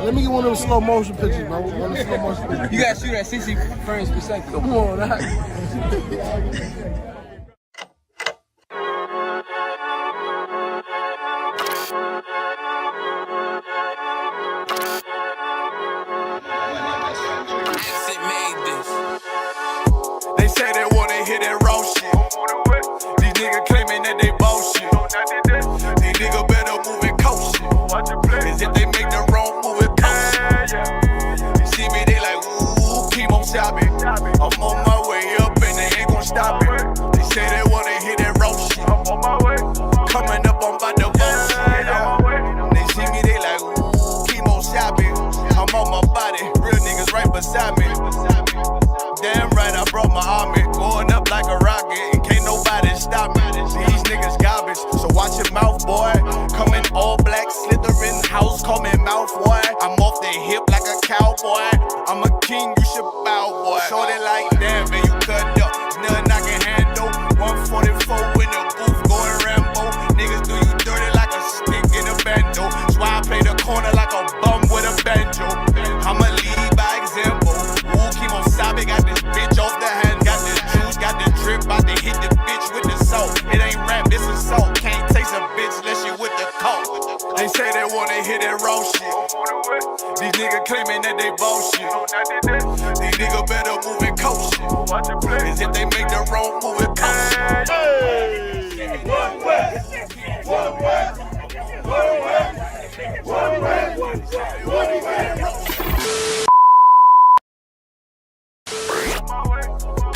Let me get one of those slow motion pictures, bro. One of the slow motion pictures. You gotta shoot at 60 frames per second. Come on, that. They say they wanna hear that raw shit. These niggas claiming that they bullshit. These niggas better move it coast shit. Cause if they make the wrong move it coast. You see me, they like, ooh, keep on shopping. I'm on my way up and they ain't gon' stop it. They say they wanna hear that raw shit. Coming up, I'm about to bullshit. They see me, they like, ooh, keep on shopping. I'm on my body, real niggas right beside me. Damn right, I brought my army. Going up like a rocket, and can't nobody stop me. These niggas garbage, so watch your mouth, boy. Coming all black, slithering house, call me mouth, boy. I'm off the hip like a cowboy. I'm a king, you should bow, boy. Shorty like, damn, man, you cut up. Nothing I can handle. 144 in the booth, going Rambo. Niggas do you dirty like a stick in a bando. That's why I play the corner like a bum with a banjo. I'ma lead by example. Ooh, keep on sobbing, got this bitch off the hand. Got this juice, got the drip, about to hit the bitch with the salt. It ain't rap, this is salt. Can't taste a bitch unless you with the coke. They say they wanna hear that raw shit. These niggas claiming that they bullshit. These niggas better move it coast shit. Cause if they make the wrong move it coast shit. Hey! One way, one way, one way, one way, one way.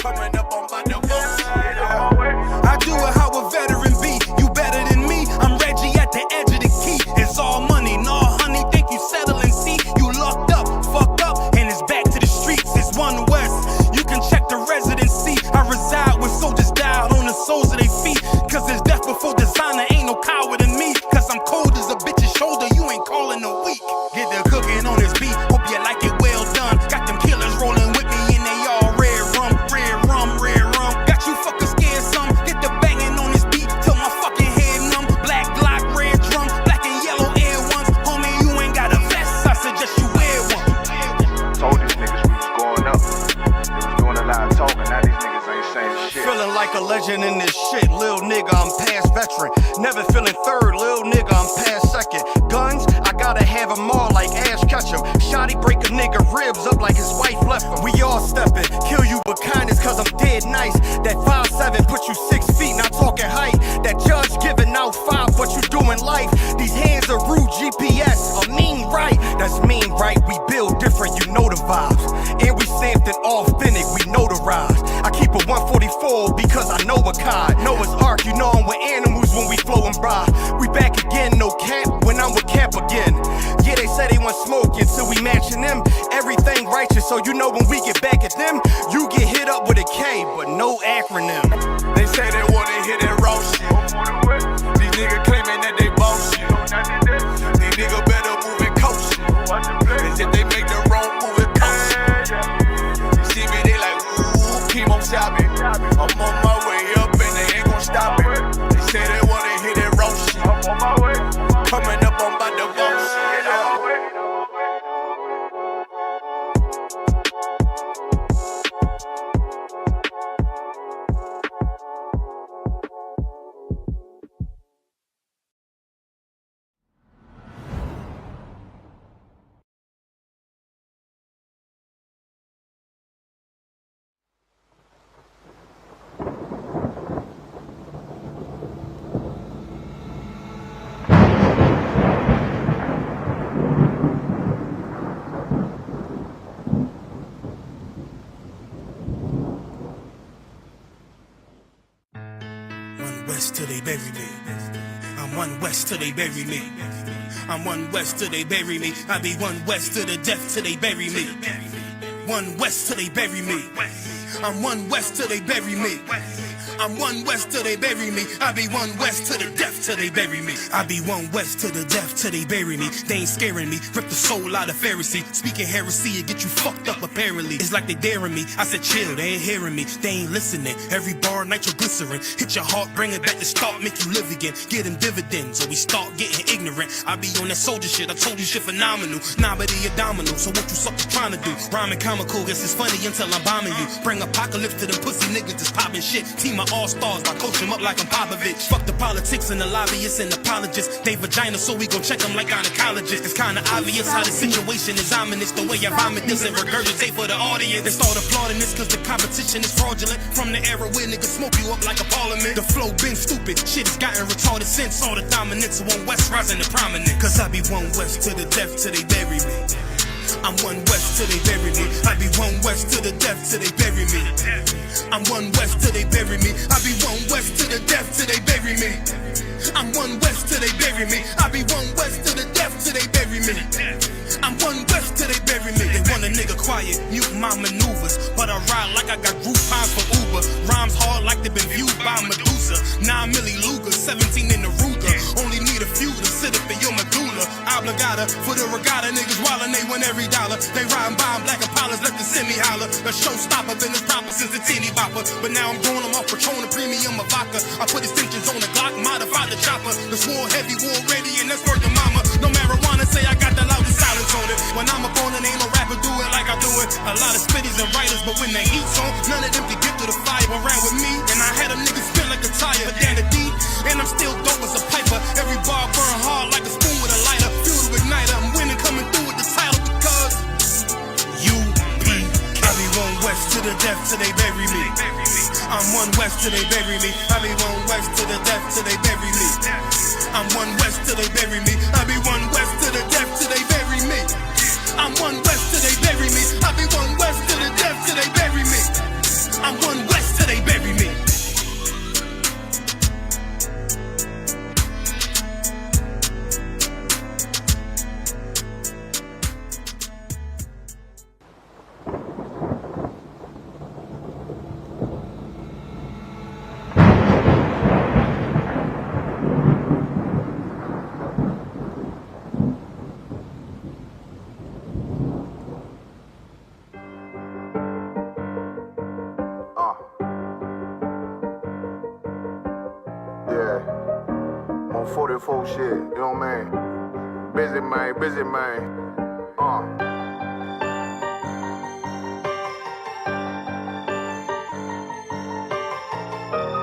Coming up on my I do it how a veteran be. You better than me. I'm Reggie at the edge of the key. It's all money, no honey. Think you settle and see. You locked up, fucked up, and it's back to the streets. It's One West. You can check the residency. I reside with soldiers died on the soles of their feet. Cause there's death before designer. Ain't no coward in me. Cause I'm cold as a bitch's shoulder. You ain't calling a week. Get the cooking on this beat. Hope you like it well done. Got them killers rolling with me and they all red rum, red rum, red rum. Got you fuckers scared some. Get the banging on this beat till my fucking head numb. Black Glock, red drum, black and yellow Air Ones. Homie, you ain't got a vest. I suggest you wear one. Told these niggas we was going up. They was doing a lot of talking. Now these niggas ain't saying shit. Feeling like a legend in this shit. Lil nigga, I'm past veteran. Never feeling third. Lil nigga, I'm past second. Guns, I gotta have them all like Ash Ketchum. Shotty break a nigga ribs up like his wife left him. We all steppin'. Kill you with kindness cause I'm dead nice. That 5'7" put you 6 feet, not talking height. That judge giving out 5, but you doing life. These hands are rude GPS. A mean right. That's mean right. We build different, you know the vibes. And we stamped it authentic, we notarized. I keep a 144 because I know a cod. Noah's Ark, you know I'm with animals when we flowing by. We back again, no cap when I'm with Cap again. Yeah, they say they want smoke until we matching them. Everything righteous, so you know when we get back at them, you get hit up with a K, but no acronym. They say they wanna hear that raw shit. These niggas claiming that they bullshit. These niggas better move it coast shit. Cause if they make the wrong move it coast shit. You see me, they like, ooh, keep on shopping. I'm on my way up and they ain't gon' stop it. They say they wanna hear that raw shit. Coming up, I'm about to bullshit. West till they bury me. I'm One West till they bury me. I'm One West till they bury me. I be One West to the death till they bury me. One West till they bury me. I'm One West till they bury me. I'm one West till they bury me. I be one West to the death till they bury me. I be one West to the death till they bury me. They ain't scaring me. Rip the soul out of Pharisee. Speaking heresy, it get you fucked up apparently. It's like they daring me. I said chill, they ain't hearing me. They ain't listening. Every bar nitroglycerin. Hit your heart, bring it back to start, make you live again. Get them dividends or we start getting ignorant. I be on that soldier shit. I told you shit phenomenal. Nah, but he a domino. So what you suckers trying to do? Rhyming comical, guess it's funny until I'm bombing you. Bring apocalypse to them pussy niggas that's popping shit. Team of all-stars, I coach them up like I'm Popovich. Fuck the politics and the lobbyists and apologists. They vagina, so we gon' check them like gynecologists. It's kinda obvious how the situation is ominous. The way I vomit this and regurgitate for the audience. They start applauding this cause the competition is fraudulent. From the era where niggas smoke you up like a parliament. The flow been stupid, shit has gotten retarded since. All the dominance of one West rising to prominent. Cause I be one West to the death till they bury me. I'm one West till they bury me. I be one West to the death till they bury me. I'm one West till they bury me. I be one West to the death till they bury me. I'm one West till they bury me. I be one West to the death till they bury me. I'm one West till they bury me. They want a nigga quiet, mute my maneuvers, but I ride like I got group times for Uber. Rhymes hard like they been viewed by Medusa. 9 milli Luger, 17 in the Ruger. Only need a few to sit up in your medulla. Obligata for the regatta, niggas wildin', they win every dollar. They riding by in black Impalas, let the semi holler. The showstopper been as proper since the teeny bopper. But now I'm growing them off Patron, a premium of vodka. I put extensions on the Glock, modified the chopper. The war heavy, war ready, and that's worth the mama. No marijuana, say I got the loudest silence on it. When I'm up on it, ain't no rapper do it like I do it. A lot of spitties and writers, but when the heat's on, none of them can get to the fire around with me. And I had a nigga spin like a tire, but down the deep, and I'm still dope as a piper. Every bar burn hard like a spoon with a lighter. Fuel to igniter, I'm winning, coming through with the title because U.P.K. I be one West to the death till they bury me. I'm one West till they bury me. I be one West to the death till they bury me. I'm one West till they bury me. I be one West to the death till they bury me. I'm one West till they bury me. I be one West to the death till they bury me. I'm one West till they bury me. Yeah, on 44 shit, you know what I mean? Busy man, busy man.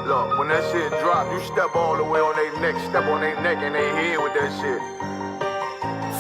Look, when that shit drop, you step all the way on their neck, step on their neck and they head with that shit.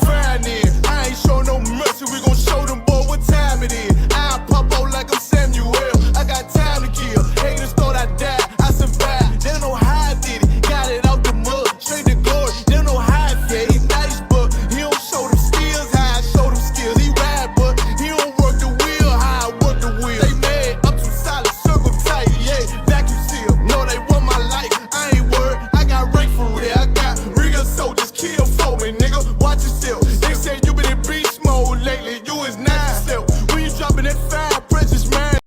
Fine then, I ain't show no mercy, we gon' show them boy what time it is. I pop out like I'm Samuel, I got time to kill. Haters thought I died, I survived. They don't know how I did it, got it out the mud, straight to glory. They don't know how I feel. He nice, but he don't show them skills. How I show them skills. He ride, but he don't work the wheel. How I work the wheel. They mad, I'm too solid, circle tight, yeah. Vacuum seal, no they want my life. I ain't worried, I got rank for real. I got real soldiers kill for me, nigga. Watch yourself. They say you been in beast mode lately. You is not yourself. When you dropping that fire, precious man.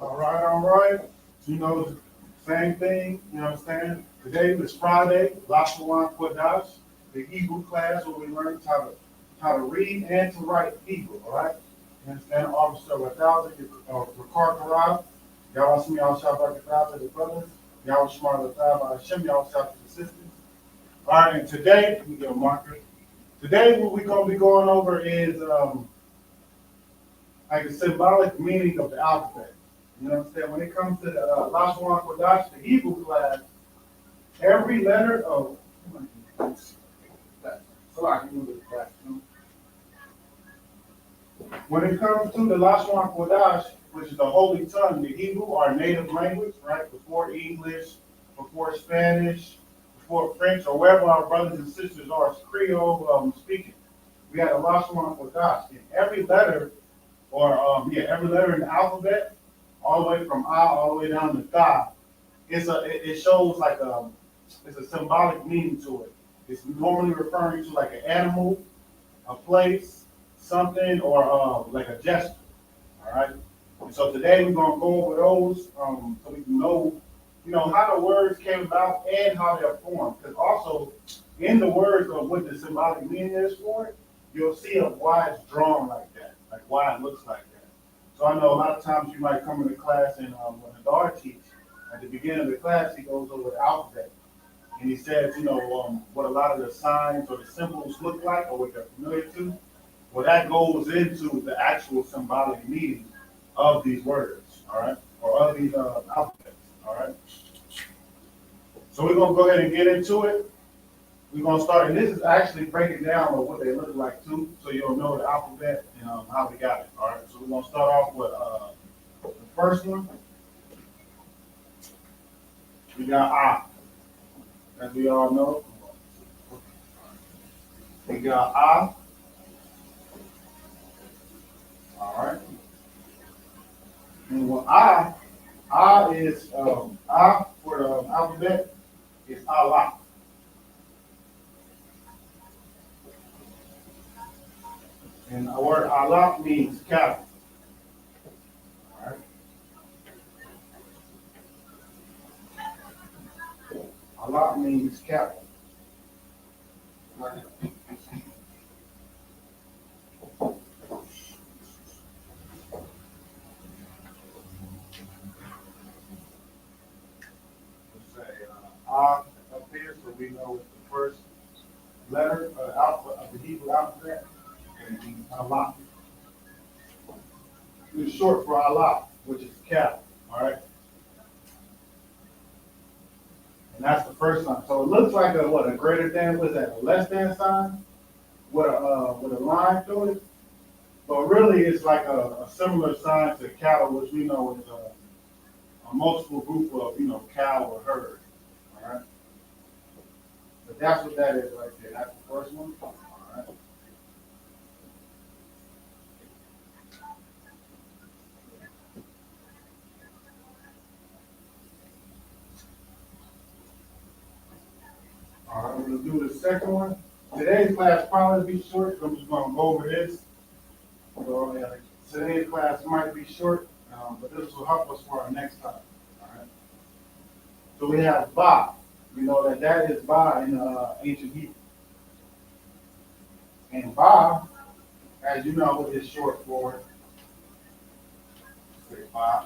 All right. You know, same thing, you know what I'm saying? Today is Friday, Lashawan Quadash, the Hebrew class where we learn how to read and to write Hebrew, all right? You understand? Officer 1000, Ricard Karab, y'all see me out shop like the brothers, y'all smart the I.S.U.P.K, y'all shop the sisters. All right, and today, let me get a marker. Today, what we're going to be going over is like the symbolic meaning of the alphabet. You know what I'm saying? When it comes to the Lashwan Kodash, the Hebrew class, every letter of so I can move it back. When it comes to the Lashwan Kodash, which is the Holy Tongue, the Hebrew, our native language, right? Before English, before Spanish, before French, or wherever our brothers and sisters are Creole speaking. We had a Lashwan Kodash. And every letter, every letter in the alphabet, all the way from I all the way down to Ta, it shows like it's a symbolic meaning to it. It's normally referring to like an animal, a place, something, or like a gesture. All right. And so today we're gonna go over those so we can know, how the words came about and how they're formed. Because also in the words of what the symbolic meaning is for it, you'll see of why it's drawn like that, like why it looks like that. So I know a lot of times you might come into class and when the guard teaches, at the beginning of the class, he goes over the alphabet. And he says, what a lot of the signs or the symbols look like or what they're familiar to. Well, that goes into the actual symbolic meaning of these words, all right? Or of these alphabets, all right? So we're going to go ahead and get into it. We're going to start, and this is actually breaking down on what they look like too, so you'll know the alphabet and how we got it, all right? So we're going to start off with the first one. We got I. As we all know, we got I. All right. And what I is I for the alphabet is Allah. And the word Allah means cattle. All right. Allah means cattle. Up here, so we know it's the first letter of the Hebrew alphabet, and it means Allah. It's short for Allah, which is cattle, all right? And that's the first sign. So it looks like a greater than, what's that, a less than sign with a line through it. But really it's like a similar sign to cattle, which we know is a multiple group of, cow or herd. All right. But that's what that is right there. That's the first one. All right. All right, we're going to do the second one. Today's class probably be short, so I'm just going to go over this. So today's class might be short, but this will help us for our next time. All right. So we have Ba. We know that is Ba in ancient Hebrew. And Ba, as you know, is short for, say Ba.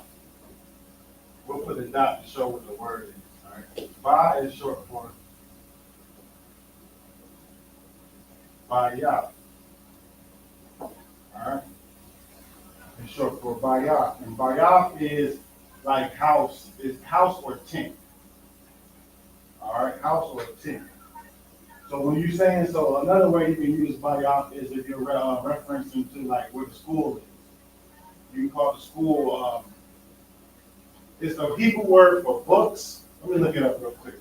We'll put a dot to show what the word is. All right. Ba is short for Bayah. All right. It's short for Bayah. And Bayah is like house or tent. All right, house or tent. So when you're saying, so another way you can use Bayah is if you're referencing to like where the school is. You can call the school, it's the Hebrew word for books. Let me look it up real quick.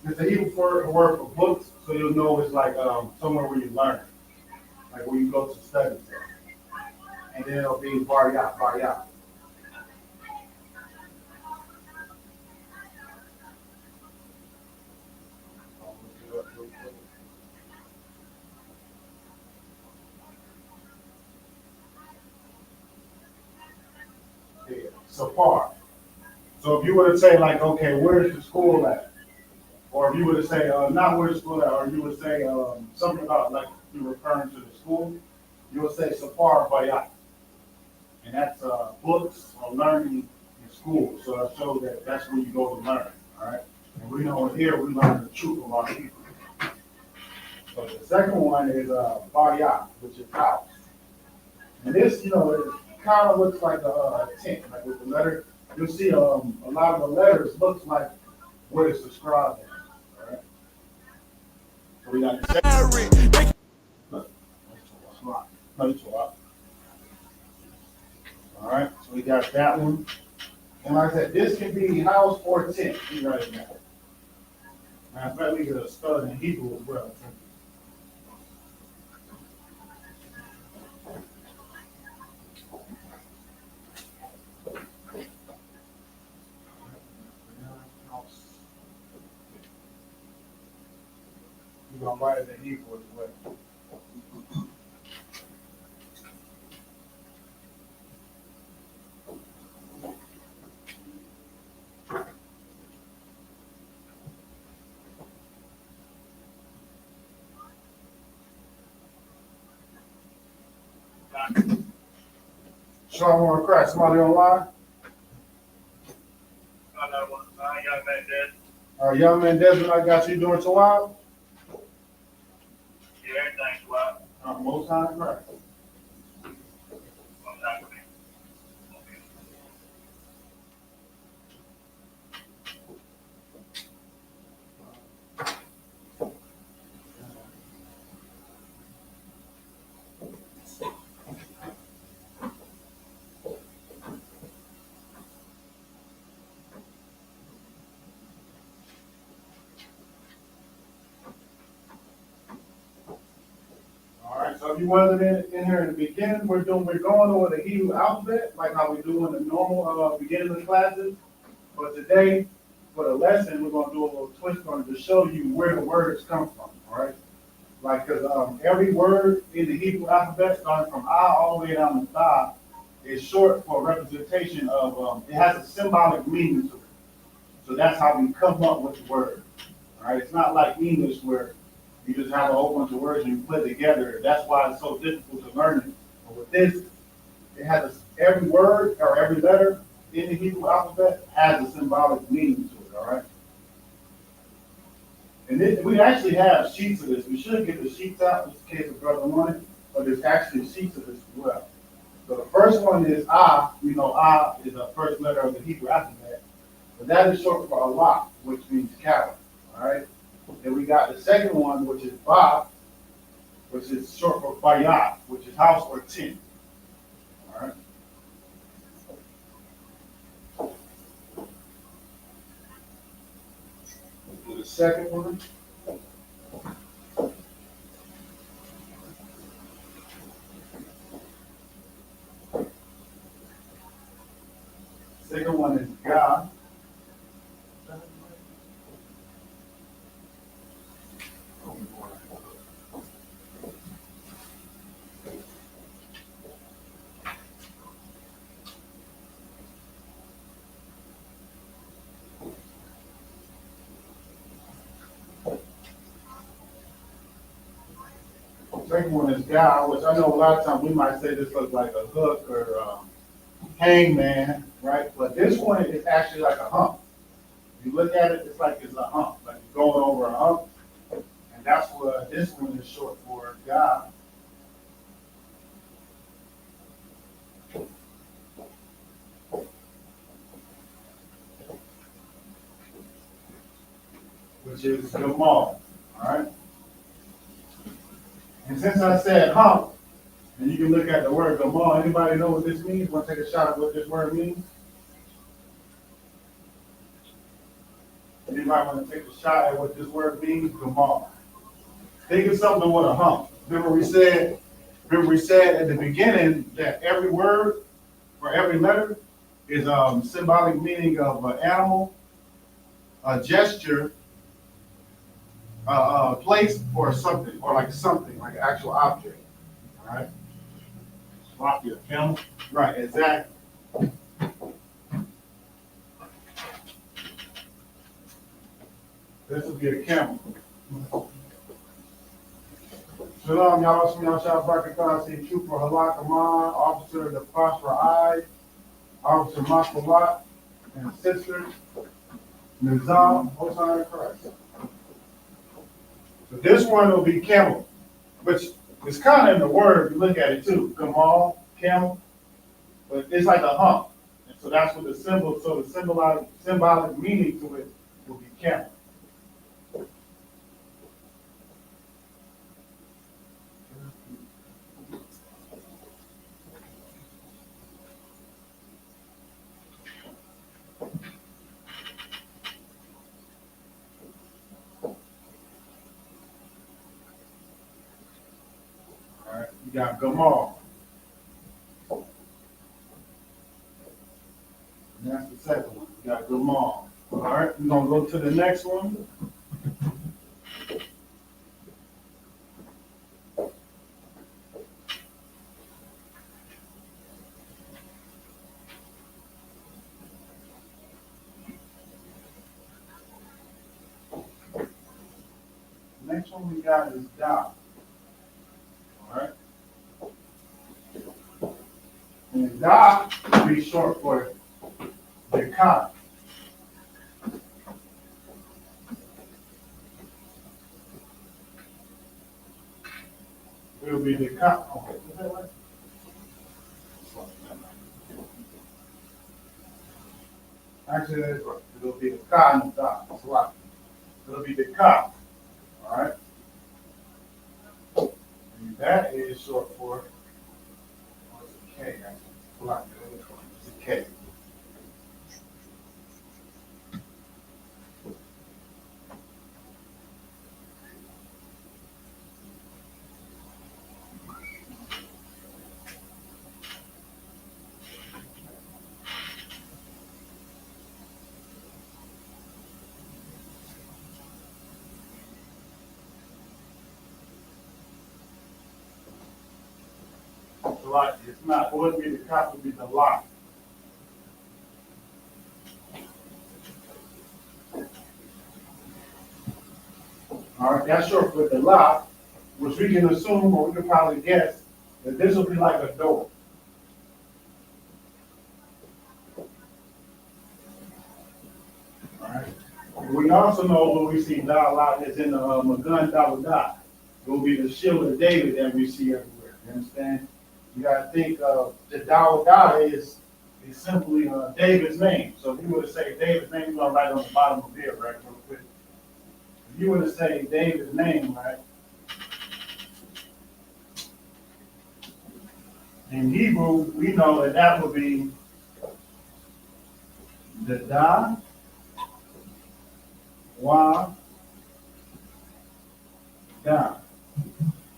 It's the Hebrew word for books, so you'll know it's like somewhere where you learn, like where you go to study. And then it'll be Bayah. Sapar. So if you were to say like, okay, where's the school at? Or if you were to say, not where's the school at, or you would say something about like you're referring to the school, you would say Sapar Bayat. And that's books or learning in school. So that shows that that's where you go to learn. All right. And we know here we learn the truth of our people. So the second one is Bayat, which is house. And this, it kind of looks like a tent, like with the letter. You'll see a lot of the letters looks like what it's described as. All right. So we got the second. Look, no, it's a lot. All right. So we got that one. And like I said, this can be house or tent. You write it down. Matter of fact, we get a stud in Hebrew as well. We're gonna write it in Hebrew as well. Shalom Christ. Somebody online? Young man dead. Young man Desmond, I got you doing Tawab? Yeah, everything's well. Most high in Christ. So if you wasn't in here in the beginning, we're going over the Hebrew alphabet, like how we do in the normal beginning of the classes. But today, for the lesson, we're going to do a little twist on it to show you where the words come from, all right? Like, because every word in the Hebrew alphabet, starting from I all the way down to Tha, is short for representation of, it has a symbolic meaning to it. So that's how we come up with the word, all right? It's not like English where you just have a whole bunch of words and you put it together. That's why it's so difficult to learn it. But with this, it has every word or every letter in the Hebrew alphabet has a symbolic meaning to it, all right? And we actually have sheets of this. We should get the sheets out just in case the brother wanted, but there's actually sheets of this as well. So the first one is I. We know I is the first letter of the Hebrew alphabet, but that is short for Allah, which means cattle, all right? Then we got the second one, which is Ba, which is short for Bayat, which is house or tent. All right. Do the second one. Second one is God. Second one is God, which I know a lot of times we might say this looks like a hook or hangman, right? But this one is actually like a hump. If you look at it, it's like it's a hump, like you're going over a hump. And that's what this one is short for, God. Which is Gamal, all right? And since I said hump, and you can look at the word Gamal, anybody know what this means? Want to take a shot at what this word means? Anybody want to take a shot at what this word means? Gamal. Think of something with a hump. Remember we said at the beginning that every word or every letter is symbolic meaning of an animal, a gesture, place, or something, or like something, like an actual object. All right? Rocky, a camel. Right, exactly. This would be a camel. Shalom, y'all. Some y'all shout Barakatah, see Trooper Halak Aman, Officer the Prosper I, Officer Masalat, and Sister Nizam Hosanna Christ. This one will be camel, which is kind of in the word if you look at it too. Gamal, camel, but it's like a hump. And so that's what the symbol, so the symbolic meaning to it will be camel. All right, you got Gamal. And that's the second one. You got Gamal. All right, we're gonna go to the next one. The next one we got is Da. All right. And Da will be short for Deka. It will be Deka. Okay. Is that right? Actually, that's right. It'll be Deka and Da. That's right. It'll be Deka. All right. And that is short for, what's a K? It's a K. Lot. It's not. It wouldn't be the cop, it would be the lot. All right, that's short for the lot, which we can assume, or we can probably guess, that this will be like a door. All right. We also know when we see Da lot is in the Magun Dawadah. It will be the shield of David that we see everywhere. You understand? You got to think of the Dawadah is simply David's name. So if you were to say David's name, you're going to write on the bottom of here, right, real quick. If you were to say David's name, right, in Hebrew, we know that that would be the Da, Wa, Da,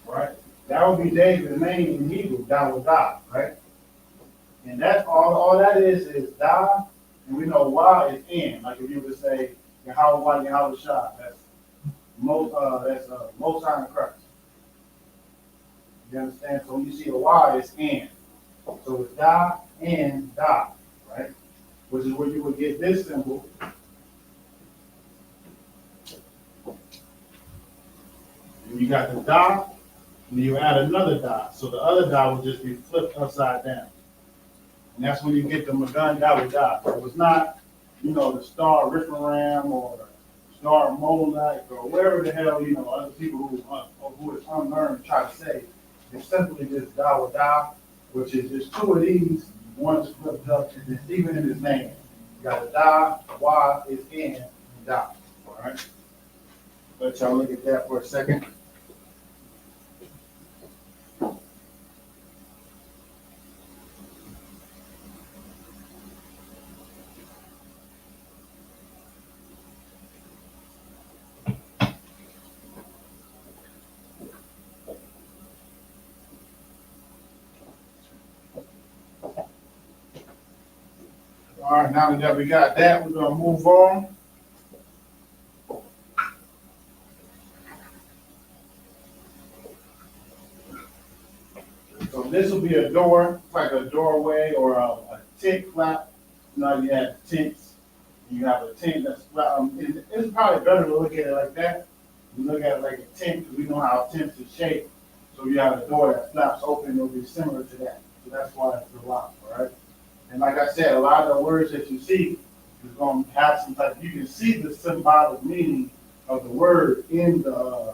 right? That would be David's name in Hebrew, Dawadah, right? And that's all that is Da, and we know Wa is in. Like if you would say Yahweh, Yahweh Shah, that's most high in Christ. You understand? So when you see a Y, it's in. So it's Da and Da, right? Which is where you would get this symbol. And you got the Da, and you add another Da. So the other Da will just be flipped upside down. And that's when you get the Magun Dawadah. So it's not, the Star Rifraram or Star Molech or wherever the hell, other people who is unlearned try to say. It's simply just Dawadah, which is just two of these, one's flipped up, and it's even in his name. You got a Da, Wa is in, and Da. All right? Let y'all look at that for a second. All right, now that we got that, we're going to move on. So this will be a door, like a doorway or a tent flap. You have tents. You have a tent that's flat. It's probably better to look at it like that. You look at it like a tent because we know how tents are shaped. So you have a door that flaps open, it'll be similar to that. So that's why it's a lock, all right? And like I said, a lot of the words that you see is going to have some type. You can see the symbolic meaning of the word in the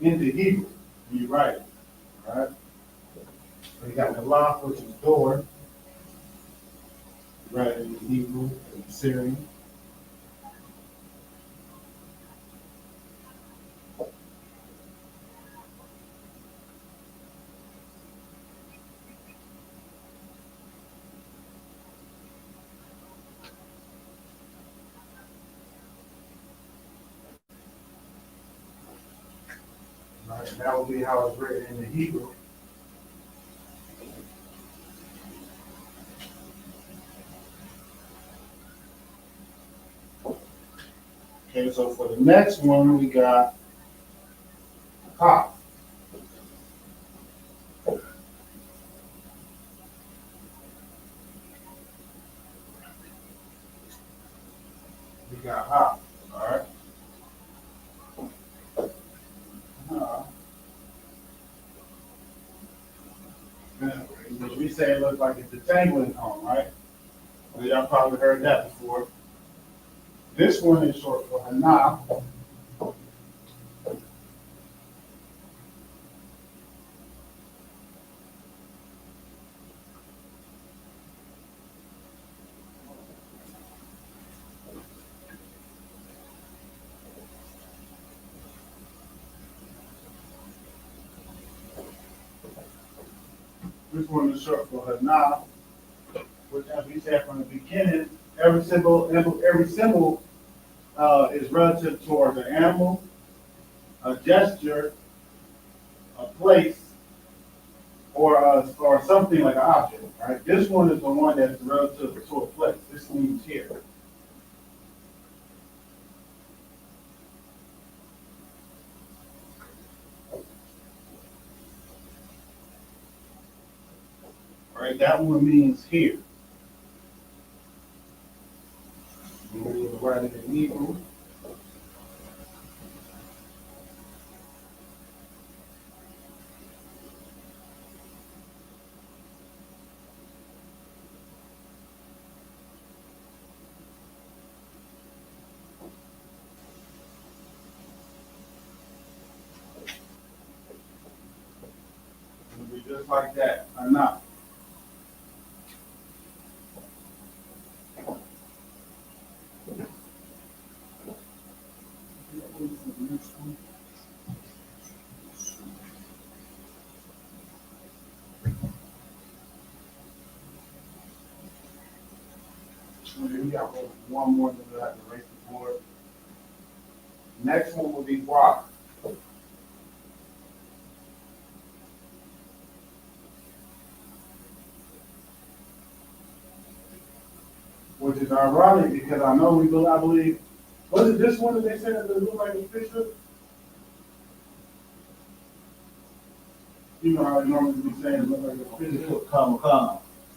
Hebrew when you write it. All right. We got the lock, which is door, right in the Hebrew and Syrian. Right, and that would be how it's written in the Hebrew. Okay, so for the next one, we got hop. We got hop, all right? Which we say it looks like it's a tangling home, right? Well, y'all probably heard that before. This one is short for Hana. This one is short for Hana, which, as we said from the beginning, every symbol is relative towards an animal, a gesture, a place, or something like an object, right? This one is the one that's relative to a place. This means here. Right, that one means here. We'll write it in Hebrew. It'll be just like that, or not. We got one more that we'll have to erase the board. Next one will be water. Which is ironic because I believe, was it this one that they said that it looked like a fish hook? You know how they normally be saying it looked like a fish hook. Come.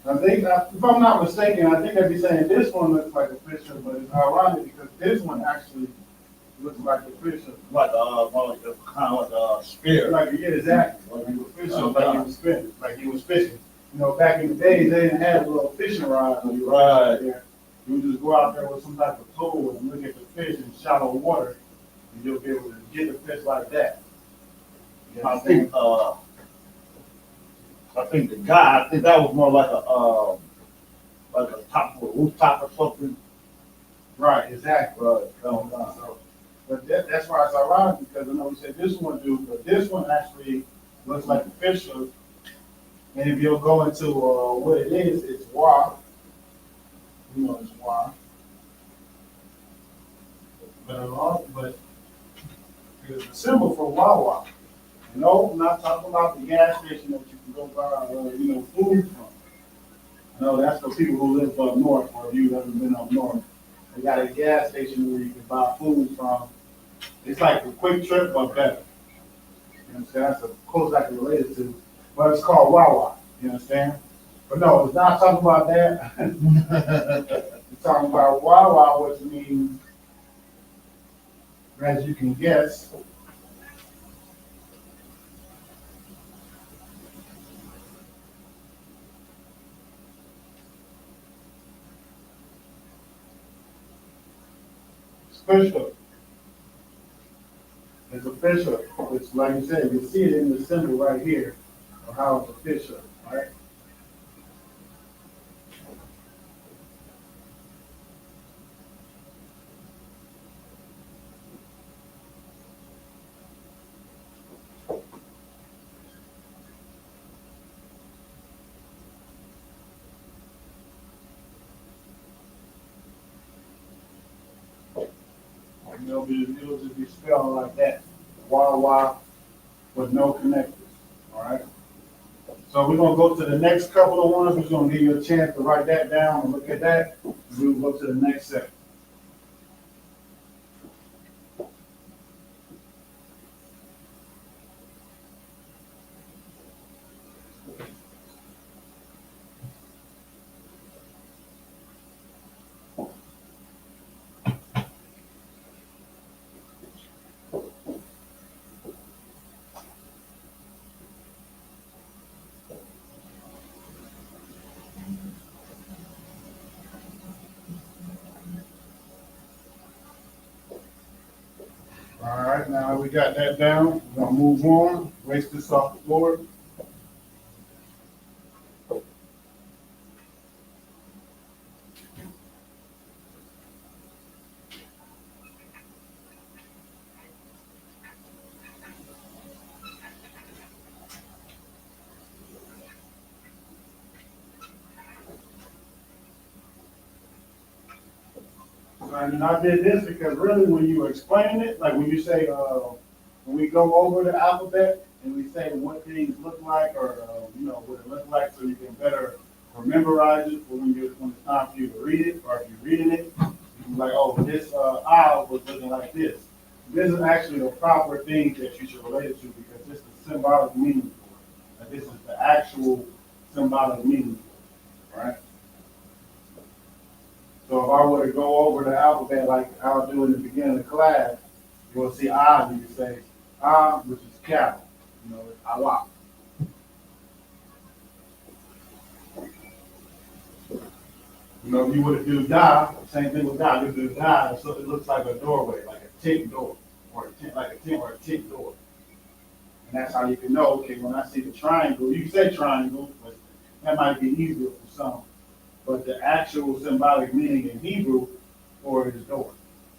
I think, if I'm not mistaken, I think they'd be saying this one looks like a fish hook, but it's ironic because this one actually looks like a fish hook. Like kind of like a spear. Like, yeah, exactly. Like you were fishing, like you was spinning, like you was fishing. You know, back in the days, they didn't have a little fishing rod. Right. There. You would just go out there with some type of tool and look at the fish in shallow water, and you'll be able to get the fish like that. You know I think the guy, I think that was more like a top of a rooftop or something. Right, exactly. Right. So, but that's why it's ironic because I know we said this one do, but this one actually looks like a fish hook. And if you'll go into what it is, it's wa. You know, it's wa. But it's a symbol for Wawa. No, I'm not talking about the gas station that you can go buy, food from. No, that's for people who live up north, or if you've ever been up north. They got a gas station where you can buy food from. It's like a quick trip, but better. You understand? That's the closest I can relate it to. But it's called Wawa. You understand? But no, it's not talking about that. It's talking about Wawa, which means, as you can guess, fish hook. It's a fish hook. It's like you said, you see it in the symbol right here of how it's a fish hook. All right. It'll just be spelled like that, Wawa with no connectors, all right? So we're gonna go to the next couple of ones, we're gonna give you a chance to write that down and look at that, and we'll go to the next section. All right, now we got that down, we're gonna move on, erase this off the board. And I did this because really when you explain it, like when you say, when we go over the alphabet and we say what things look like or, what it looks like so you can better memorize it for when it's time for you to read it, or if you're reading it, you're like, oh, this I was looking like this. This is actually the proper thing that you should relate it to because this is the symbolic meaning for it. Like this is the actual symbolic meaning for it, right? So if I were to go over the alphabet like I'll do in the beginning of class, you'll see I, and you can say I, which is cattle, it's I.W.A.P. If you were to do die, same thing with die, you do die, so it looks like a doorway, like a tick door, or a tick door. And that's how you can know, okay, when I see the triangle, you can say triangle, but that might be easier for some. But the actual symbolic meaning in Hebrew for it is door,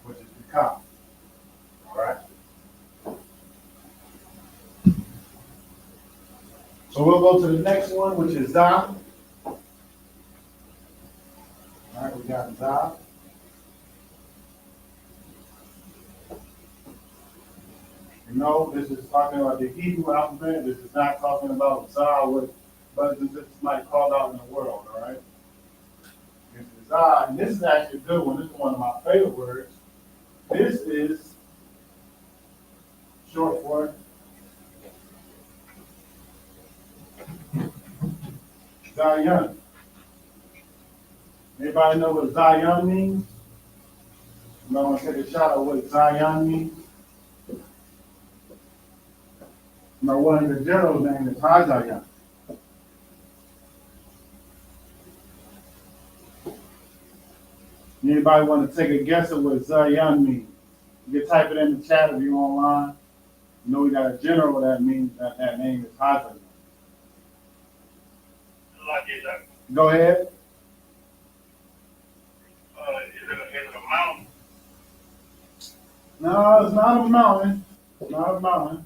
which is the cop. All right? So we'll go to the next one, which is Zah. All right, we got Zah. This is talking about the Hebrew alphabet. This is not talking about Zah, but this is like called out in the world, all right? This is Zah, and this is actually a good one. This is one of my favorite words. This is short for Zion. Anybody know what Zion means? I'm going to take a shot at what Zion means. One of the general's name is Zion. Anybody want to take a guess at what Zion means? You can type it in the chat if you're online. We got a general that means that name is Zion. Go ahead. Is it a mountain? No, it's not a mountain. It's not a mountain.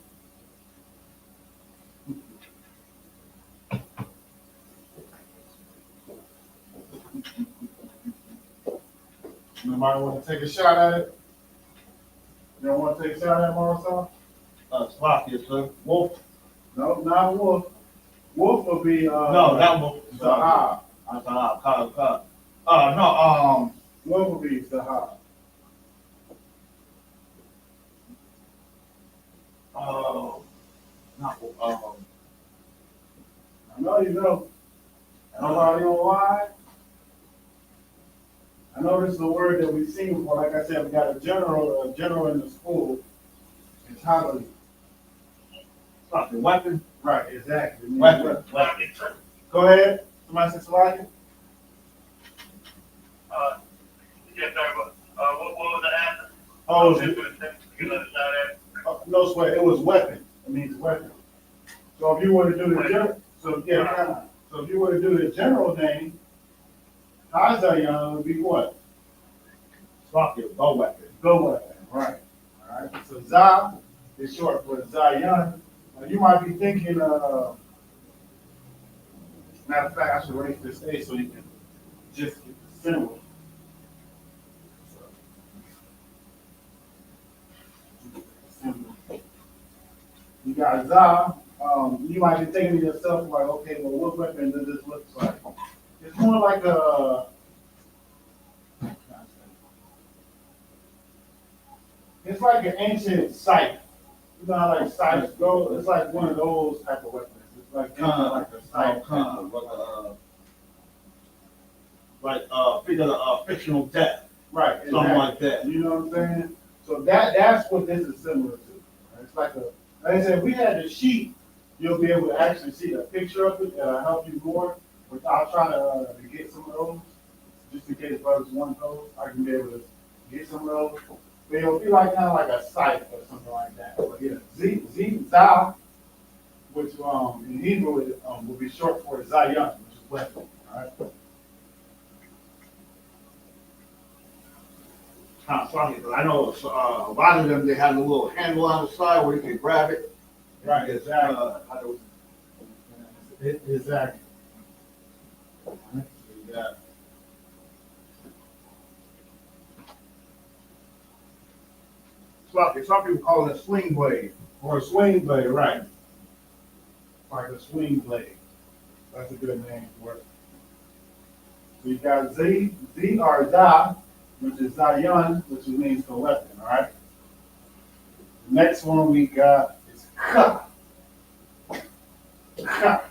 Nobody want to take a shot at it? You don't want to take a shot at it, Marcel? Sloppy, sir. Wolf. No, not wolf. Wolf will be No, that wolf. Zahab. No, Wolf will be Zahab. not I know you know. Nobody know why? I know this is a word that we've seen before. Like I said, we got a general in the school. It's Hallelujah. weapon. Right, exactly. Weapon. Go ahead. Somebody said Salaki? Yes, sir, but, what was the answer? Oh, You let us know that? no sweat. It was weapon. It means weapon. So if you were to do the general, so yeah, So if you were to do the general name, Zayan would be what? Socket, bow weapon. Go weapon, right? All right. So Za is short for Zayan. You might be thinking, matter of fact, I should erase this A so you can just get the symbol. You got Za. You might be thinking to yourself, like, okay, well, what weapon does this look like? It's more like a. It's like an ancient scythe. You know how like scythes go? It's like one of those type of weapons. It's like kind of like a scythe. Figure of fictional death. Right. Something exactly. like that. You know what I'm saying? So that's what this is similar to. Right? It's like like I said, if we had the sheet, you'll be able to actually see the picture of it. That'll help you more. But I'll try to get some of those, just in case brothers want those. I can be able to get some of those. But it'll be like kind of like a scythe or something like that. But yeah, Za, which in Hebrew will be short for Zayan, which is weapon. All right. Kind of funny, but I know a lot of them, they have a little handle on the side where you can grab it. Right. Exactly. Exactly. Yeah. Some people call it a swing blade. Or a swing blade, right. Like a swing blade. That's a good name for it. So you got Z or Za, which is Zayan, which means the weapon, all right? The next one we got is Ka. Ka.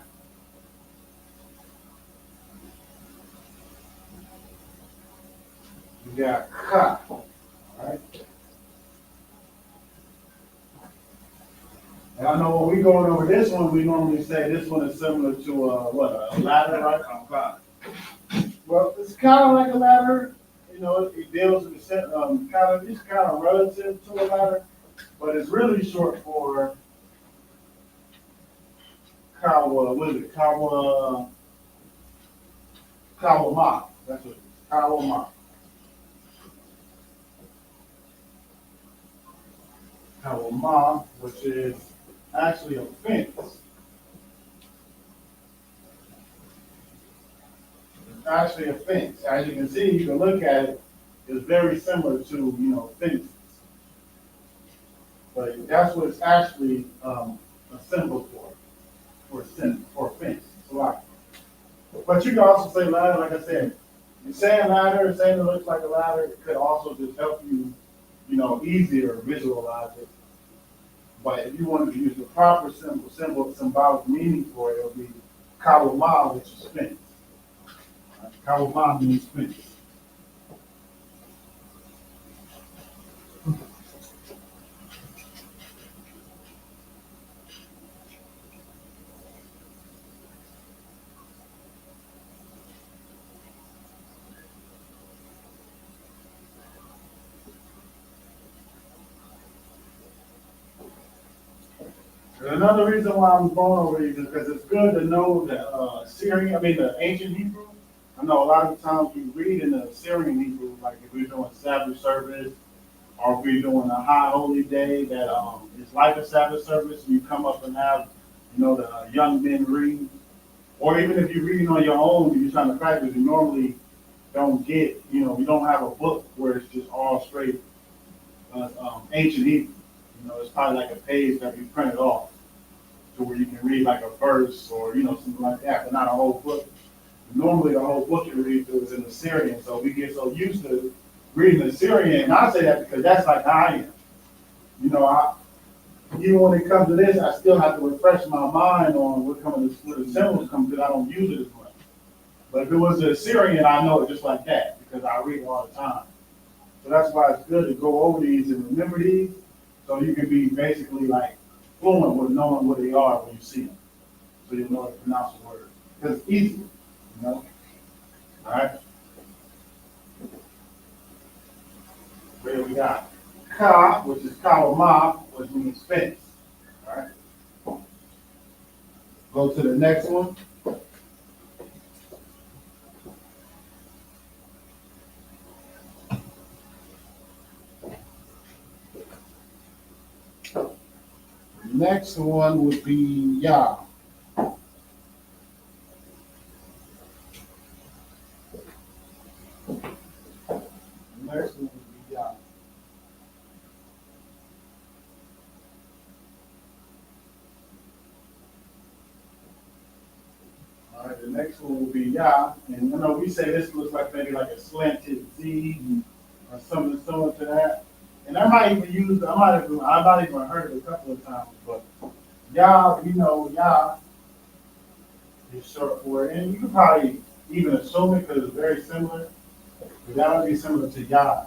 You got Ka, all right? And I know when we going over this one, we normally say this one is similar to a ladder, right? Well, it's kind of like a ladder. You know, it deals with it's kind of relative to a ladder, but it's really short for Kawa. What is it? Kawama. That's what it is. Kawama. Kawama, which is actually a fence. It's actually a fence. As you can see, you can look at it, it's very similar to, fences. But that's what it's actually a symbol for fence. It's a lot. But you can also say ladder, like I said. You're saying ladder, saying it looks like a ladder, it could also just help you, easier visualize it. But if you wanted to use the proper symbolic meaning for it, it'll be kawama, which is fence. Kawama means fence. Another reason why I'm going over these is because it's good to know the ancient Hebrew. I know a lot of times we read in the Syrian Hebrew, like if we're doing Sabbath service, or if we're doing a high holy day that is like a Sabbath service, you come up and have, the young men read. Or even if you're reading on your own, you're trying to practice, you normally don't get, we don't have a book where it's just all straight ancient Hebrew. It's probably like a page that we printed off to where you can read like a verse or, something like that, but not a whole book. Normally the whole book you read through is in the Syrian, so we get so used to reading the Syrian, and I say that because that's like how I am. Even when it comes to this, I still have to refresh my mind on where the symbols come because I don't use it as much. But if it was the Syrian, I know it just like that because I read it all the time. So that's why it's good to go over these and remember these. So you can be basically like fluent with knowing what they are when you see them. So you know how to pronounce the word. Because it's easy, All right? Here we got Ka, which is Kawama, which means fence. All right? Go to the next one. Next one would be Yah. Next one would be Yah. All right, the next one will be Yah, and you know we say this looks like maybe like a slanted Z or something similar to that. And I might even use, I might even heard it a couple of times, but Yah, you know, Yah is short for it, and you could probably even assume it because it's very similar. But that would be similar to Yah.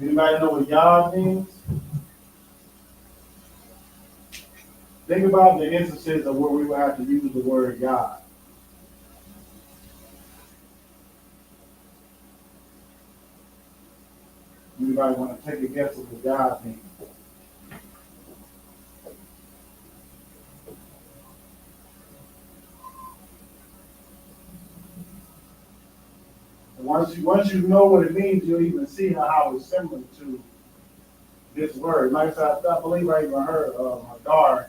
Anybody know what Yah means? Think about the instances of where we would have to use the word God. Anybody want to take a guess of what God means? And once you know what it means, you'll even see how it's similar to this word. Like I said, I believe I even heard Hadar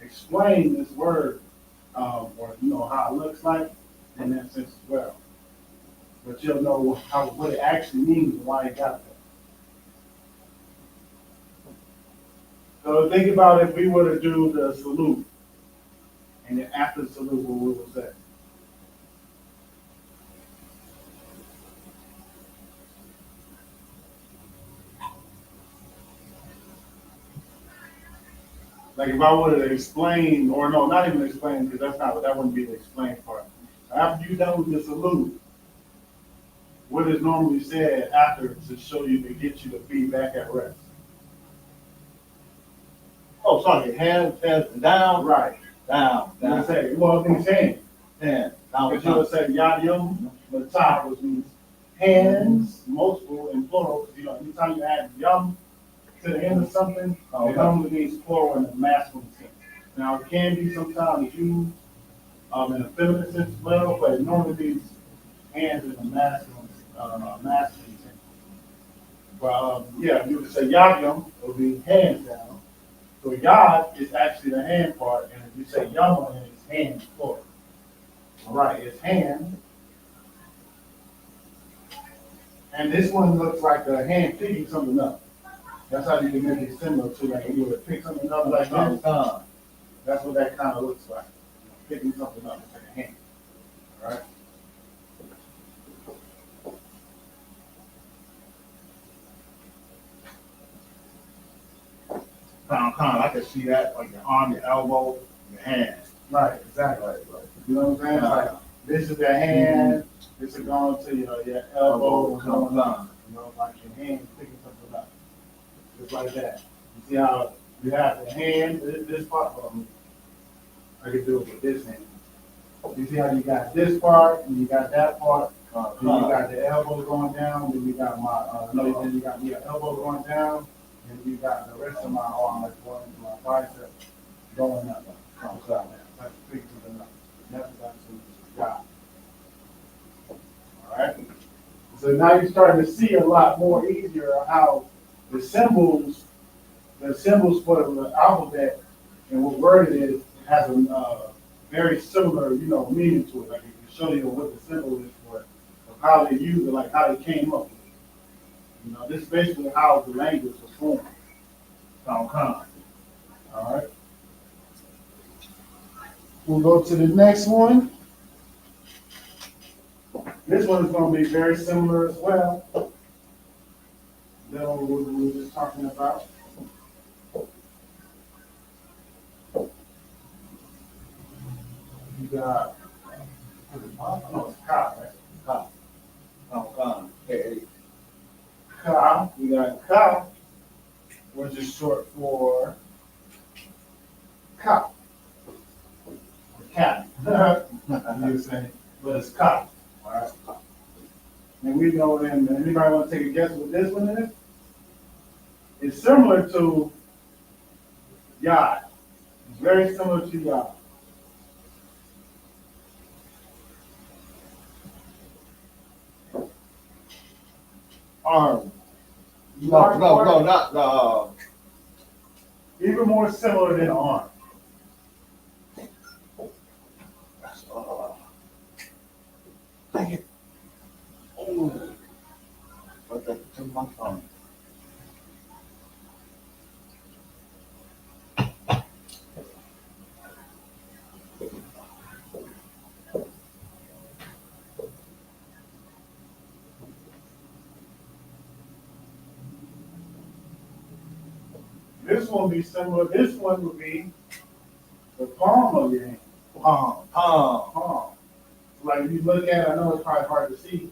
explain this word, or you know how it looks like in that sense as well. But you'll know what it actually means and why it got there. So think about if we were to do the salute, and then after the salute, what we would say. Like if I were to explain, or no, not even explain, because that wouldn't be the explain part. After you're done with the salute, what is normally said after to show you, to get you to be back at rest? Oh, sorry, hands down. Right. Down. You say, well, it means hand. Hand. Down. Because you would say yadiyum, matah, which means hands, multiple and plural. Because you know, anytime you add yum to the end of something, it normally means plural in a masculine sense. Now, it can be sometimes used in a feminine sense as well, but it normally means hands in a masculine sense. But yeah, you would say yadiyum, it would be hands down. So yad is actually the hand part, and if you say yum on it, it's hands plural. All right, it's hand. And this one looks like a hand picking something up. That's how you can make it similar to like you would pick something up like this. That's what that kind of looks like. Picking something up, it's like a hand. All right. I can see that, like your arm, your elbow, your hand. Right, exactly. Right. You know what I'm saying? Like this is the hand, this is going to your elbow, going down. You know, like your hand picking something up. Just like that. You see how you have the hand, this part of me. I can do it with this hand. You see how you got this part, and you got that part, then you got the elbow going down, then you got then you got your elbow going down, and you got the rest of my arm, like going into my bicep, going up, comes out, like picking something up. That's what that's got. All right. So now you're starting to see a lot more easier how the symbols for the alphabet and what word it is has a very similar, meaning to it. Like it can show you what the symbol is for it, of how they use it, like how they came up with it. This is basically how the language was formed. All right. We'll go to the next one. This one is going to be very similar as well. That one we were just talking about. You got, it's Ka, right? Ka. You got Ka, which is short for Ka. Cat. You saying, but it's Ka. All right. And we know, and anybody want to take a guess what this one is? It's similar to Yod. It's very similar to Yod. No, not the. Even more similar than arm. That's, dang it. Oh. But that's in my phone. This one would be similar. This one would be the palm of your hand. Palm. Like you look at, I know it's probably hard to see.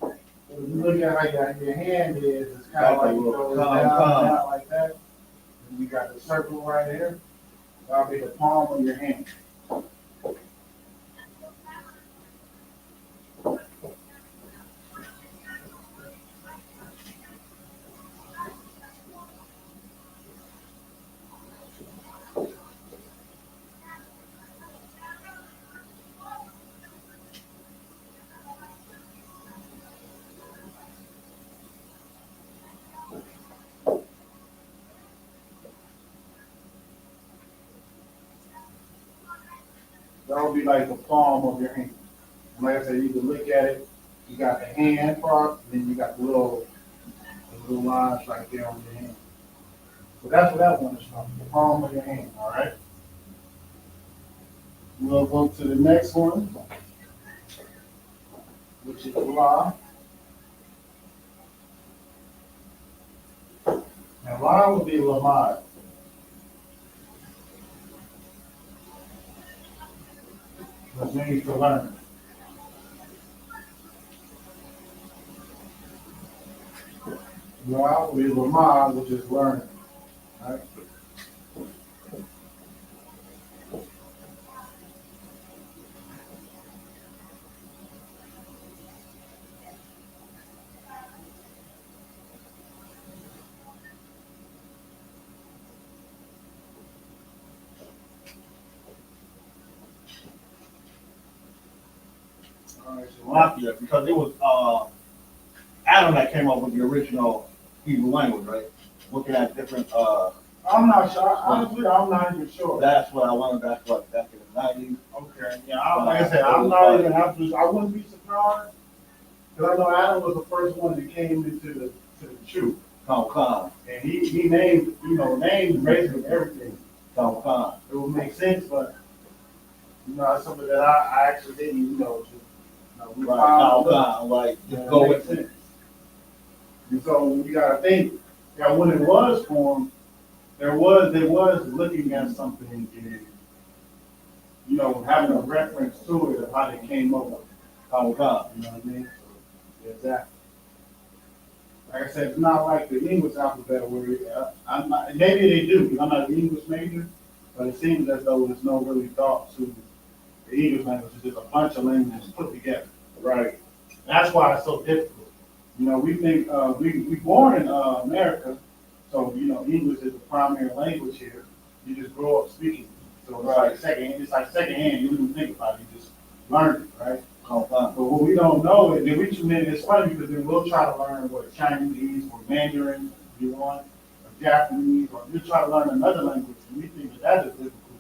But when you look at how your hand is, it's kind of like it goes down like that. And you got the circle right here. That'll be the palm of your hand. That would be like the palm of your hand. And like I said, you can look at it. You got the hand part, and then you got the little lines right there on your hand. So that's what that one is from, the palm of your hand, all right? We'll go to the next one, which is La. Now, La would be Lamad. Which means to learn. La would be Lamad, which is learning, right? Mafia, because it was Adam that came up with the original Hebrew language, right? Looking at different. I'm not sure. Honestly, I'm not even sure. That's what I learned back in the 90s. Okay. Yeah, like I said, I'm not even. I wouldn't be surprised because I know Adam was the first one that came into the truth. Khan. And he named named basically everything. Khan. It would make sense, but that's something that I actually didn't Right. Like go with it. And so you gotta think that when it was formed, they was looking at something and having a reference to it of how they came up with it. You know what I mean? So, exactly. Like I said, it's not like the English alphabet where maybe they do, because I'm not an English major, but it seems as though there's no really thought to the English language. It's just a bunch of languages put together. Right. That's why it's so difficult. We think we born in America, so English is the primary language here. You just grow up speaking. So it's like secondhand. You don't even think about it. You just learn it, right? But what we don't know is it's funny because then we'll try to learn what Chinese or Mandarin if you want, or Japanese, or you try to learn another language and we think that is difficult.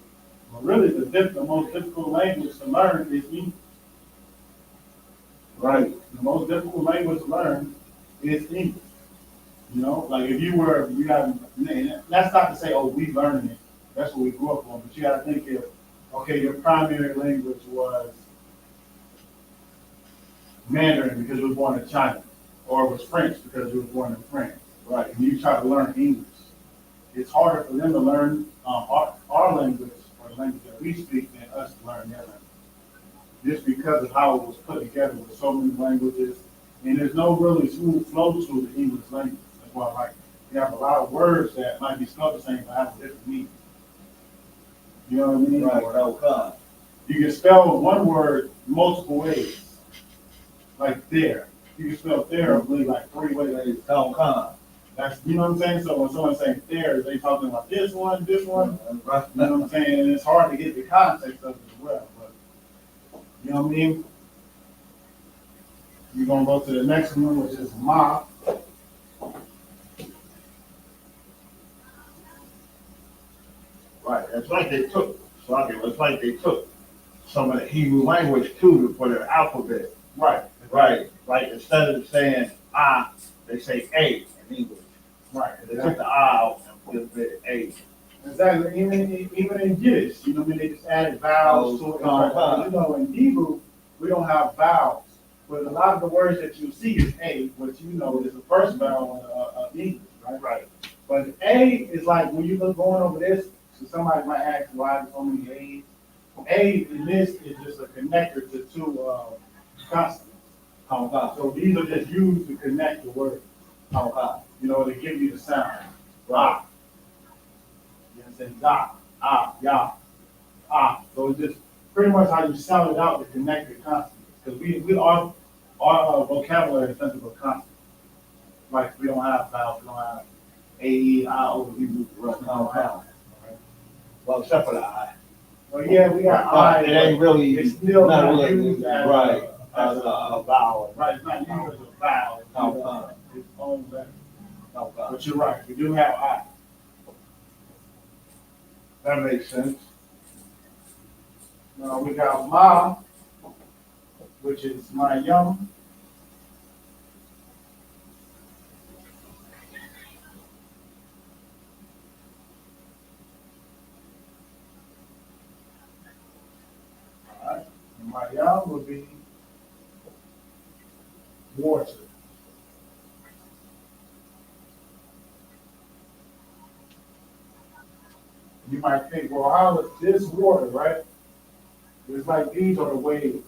But really the most difficult language to learn is English. Right. The most difficult language to learn is English. Like if you have, that's not to say, we learning it. That's what we grew up on. But you got to think your primary language was Mandarin because you were born in China, or it was French because you were born in France. Right. And you try to learn English. It's harder for them to learn our language, or the language that we speak, than us to learn their language. Just because of how it was put together with so many languages, and there's no really smooth flow to the English language. That's why I like it. You have a lot of words that might be spelled the same but have a different meaning. You know what I mean? Right. You can spell one word multiple ways. Like there. You can spell there, I believe, like 3 ways. That's, you know what I'm saying? So when someone's saying there, they talking about this one. You know what I'm saying? And it's hard to get the context of it as well. You know what I mean? We're going to go to the next one, which is Ma. it's like they took, it's like they took some of the Hebrew language too for their alphabet. Right. Right. Like instead of saying I, they say A in English. Right. They took the I out and put it A. Exactly. Even in Yiddish, you know, what I mean, they just added vowels to it. You know, in Hebrew, we don't have vowels. But a lot of the words that you see is A, which you know is the first vowel of English, right? Right. But A is like when you look going over this, so somebody might ask why there's so many A's. A in this is just a connector to two consonants. So these are just used to connect the word. You know, to give you the sound. Right. You understand? Da, ah, ya, ah. So it's just pretty much how you sound it out to connect the consonants. Because we our vocabulary is nothing but consonants. Like we don't have vowels, we don't have A, E, I, O, Hebrew, Well, except for the I. Well, yeah, we got I. It ain't really. It's still not really used as right as a vowel. Right, it's not used as a vowel. It's its own letter. But you're right, we do have I. That makes sense. Now we got Ma, which is my young. All right, and my young would be water. You might think, well, how is this water, right? It's like these are the waves.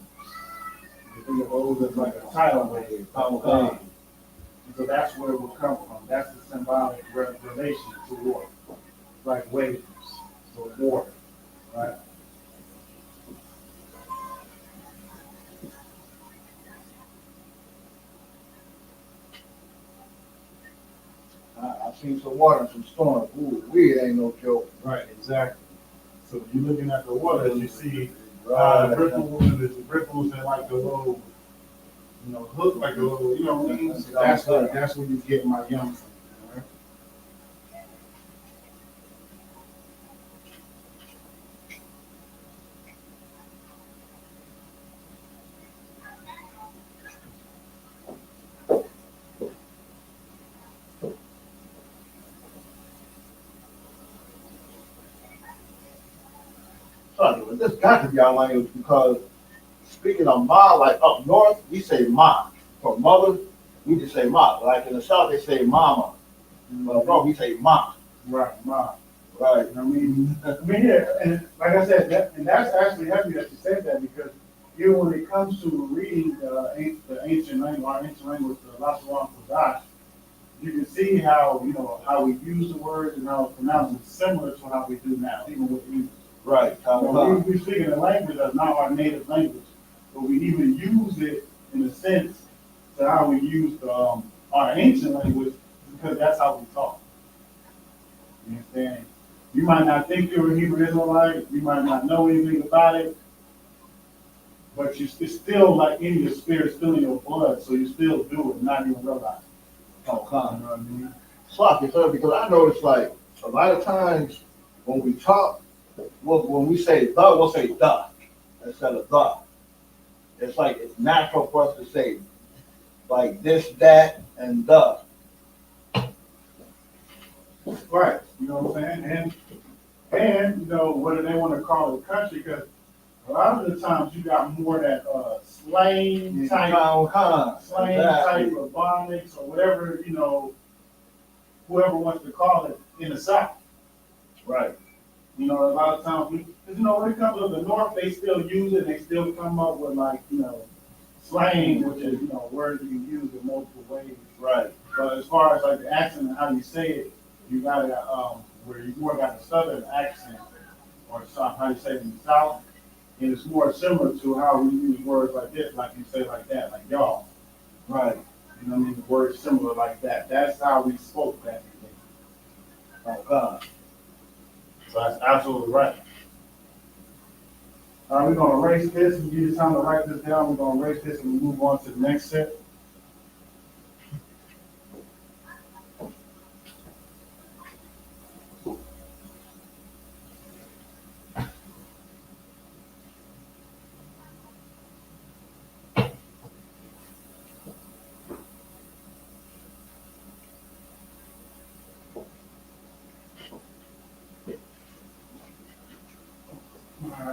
You think of those as like a tidal wave. And so that's where it will come from. That's the symbolic relation to water. Like waves, so water, right? I've seen some water and some storms. Ooh, weird ain't no joke. Right, exactly. So when you're looking at the water, you see Right. the ripples and like the little, you know, hook like a little, you know what I mean? So that's where you get my young from. Right? But this got to be our language because speaking of ma, like up north, we say ma. For mother, we just say ma. Like in the south, they say mama. But up north, we say ma. Right, ma. Right. I mean, yeah, and like I said, and that's actually happy that you said that because even when it comes to reading the ancient language, our ancient language, the Lashawan Kodash, you can see how, you know, how we use the words and how it's pronounced is similar to how we do now, even with English. Right. We speak in a language that's not our native language, but we even use it in a sense to how we use our ancient language because that's how we talk. You understand? You might not think you're a Hebrew Israelite, you might not know anything about it, but it's still like in your spirit, still in your blood, so you still do it, not even realize it. Okay. You know what I mean? Sloppy, sir, because I notice like a lot of times when we talk, when we say the, we'll say the instead of the. It's like it's natural for us to say like this, that, and the. Right, you know what I'm saying? And you know, whether they want to call it country, because a lot of the times you got more that slang type of phonics or whatever, you know, whoever wants to call it in the South. Right. You know, a lot of times, you know, when it comes to the North, they still use it. They still come up with like, you know, slang, which is, you know, words you can use in multiple ways. Right. But as far as like the accent and how you say it, you got it where you more got a Southern accent or how you say it in the South, and it's more similar to how we use words like this, like you say like that, like y'all. Right. You know what I mean? Words similar like that. That's how we spoke back in the day. Oh God. So that's absolutely right. All right, we're gonna erase this and give you time to write this down. We're gonna erase this and move on to the next set.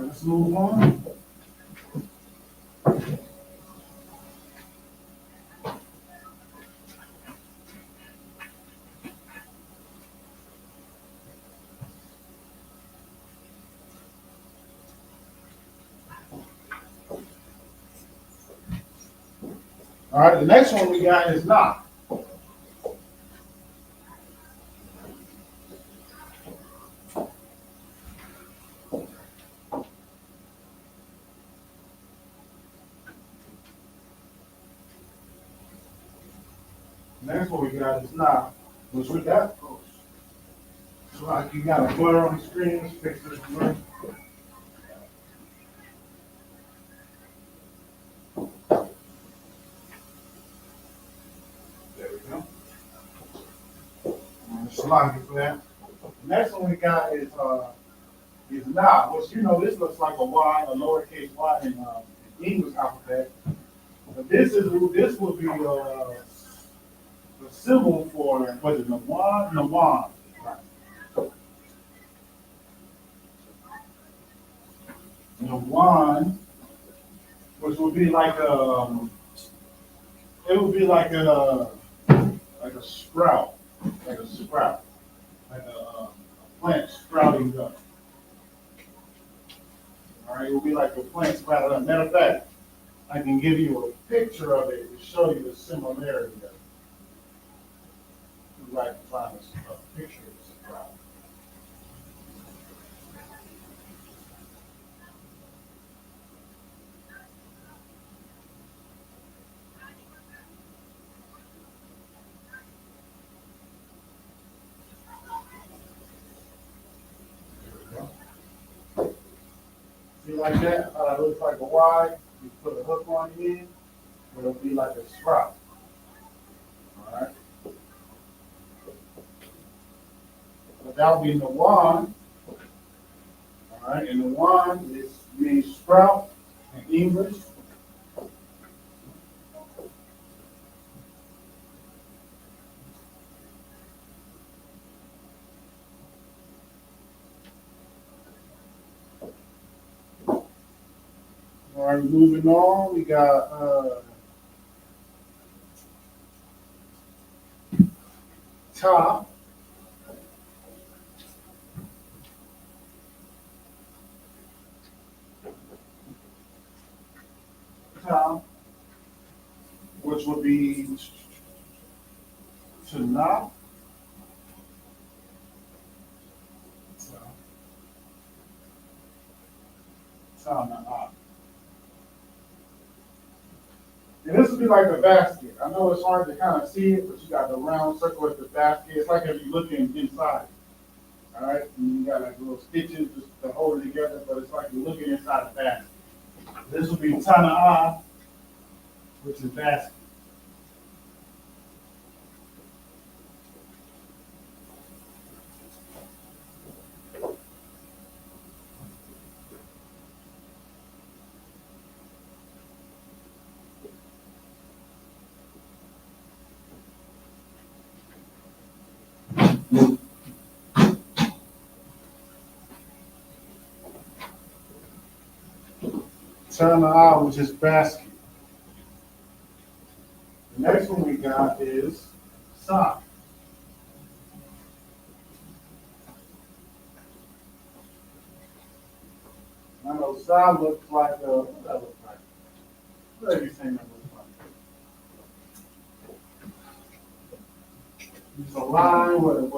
let's move on. All right, the next one we got is not. Next one we got is not, which we got. So like you got a blur on the screen, let's fix this blur. There we go. Slide for that. The next one we got is not, which you know this looks like a Y, a lowercase y in English alphabet. But this would be the symbol for what is it, Nawan? Nawan. Right. Nawan, which would be like it would be like a sprout, like a plant sprouting up. All right, it would be like a plant sprouting up. Matter of fact, I can give you a picture of it to show you the similarity of it. Right, find a picture of the sprout. See like that? How it looks like a Y. You put a hook on the end, it'll be like a sprout. All right. But that would be Nawan. All right, and Nawan means sprout in English. All right, moving on, we got top. Top, which would be to not. And this would be like a basket. I know it's hard to kind of see it, but you got the round circle at the basket. It's like if you're looking inside. All right, and you got like little stitches just to hold it together, but it's like you're looking inside the basket. This would be Tana'a, which is basket. Tana'a, which is basket. The next one we got is sock. I know sock looks like what that look like? What are you saying that looks like? It's a line with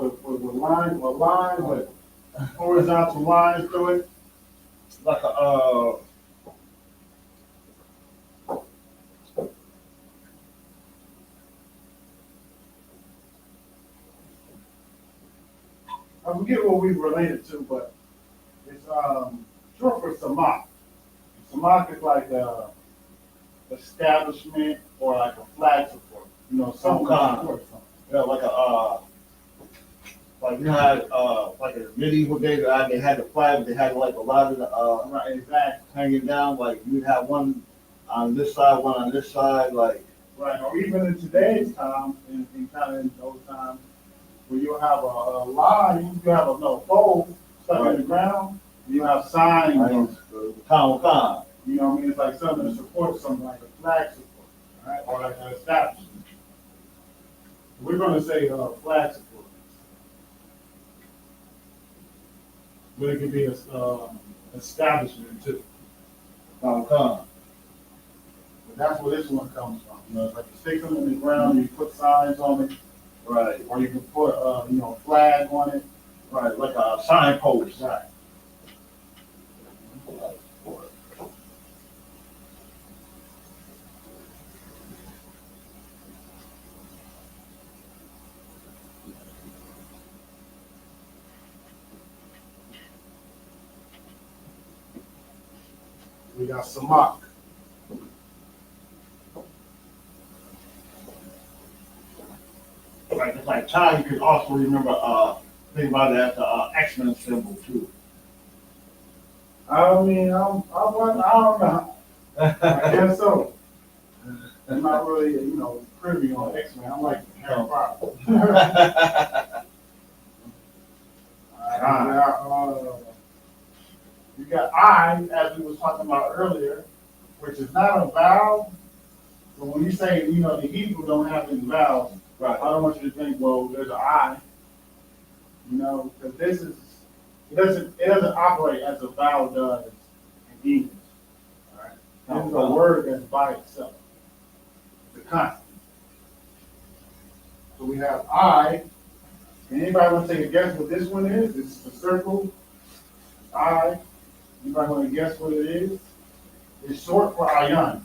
horizontal lines through it. Like a I forget what we related to, but it's short for Samak. Samak is like a establishment or like a flag support. You know, some kind of support something. yeah, like you had like a medieval day that they had the flag, they had like a lot of the Right, exactly. hanging down, like you'd have one on this side, one on this side, like Right, or even in today's time, in kind of in those times, where you'll have a line, you have a pole stuck in the ground, You have signs, Con. you know what I mean? It's like something to support something like a flag support, right? Or like an establishment. We're gonna say flag support. But it could be a establishment too. Con. But that's where this one comes from. You know, it's like you stick them in the ground, you put signs on it, Right. or you can put flag on it. Right. Like a signpost. Right. We got Samak. Right. It's like Ty. You can also remember. Think about it as the X-Men symbol too. I mean, I don't know. I guess so. I'm not really, privy on X-Men. I'm like Harry Potter. You got I, as we was talking about earlier, which is not a vowel. But when you say, the Hebrew don't have any vowels, Right. I don't want you to think, well, there's an I. Because it doesn't operate as a vowel does in English. All right? This is a word that's by itself. It's a constant. So we have I. Anybody want to take a guess what this one is? It's a circle. I. Anybody want to guess what it is? It's short for ayan.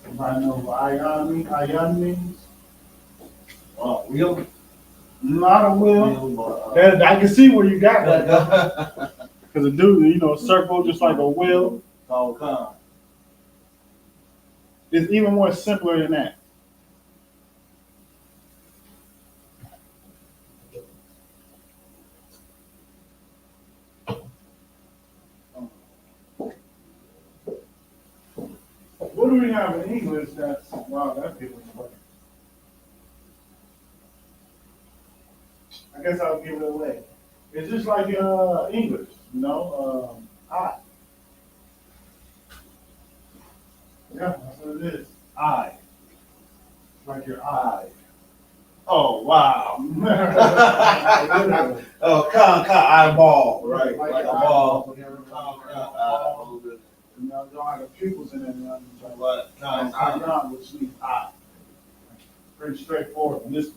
Anybody know what ayan means? Ayan means? Wheel. Not a wheel. I can see where you got that. Because a dude, circle just like a wheel. Con. It's even more simpler than that. What do we have in English that's, wow, that's different. I guess I'll give it away. It's just like English, I. Yeah, that's what it is. I. Like your eye. Oh wow. Oh, con eyeball. Right. Like a ball. Don't have the pupils in it. What? That's ayan, which means eye. Pretty straightforward on this one.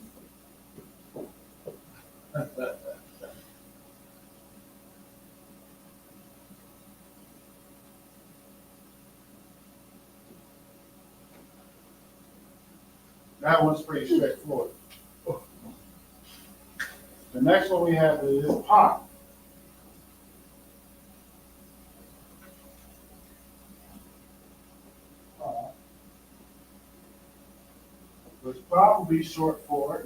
That one's pretty straightforward. The next one we have is pop. Was probably short for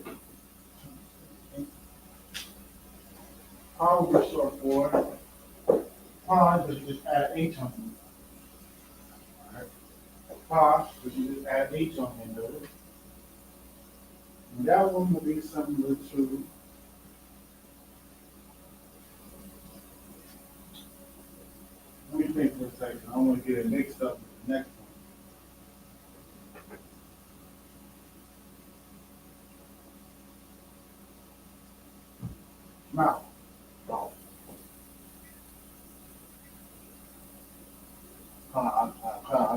pod, but you just add H on it. Alright. Pod, but you just add H on the end of it. And that one will be similar to let me think for a second. I don't want to get it mixed up with the next one. Mouth. I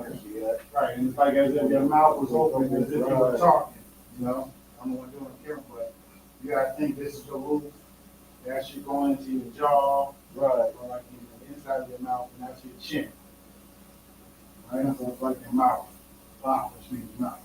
can see that. Right, and it's like as if your mouth was open, as if you were talking, I'm the one doing the camera, but you gotta think this is the roof. That should go into your jaw, Right. or like the inside of your mouth, and that's your chin. Right, so it's like your mouth, which means mouth.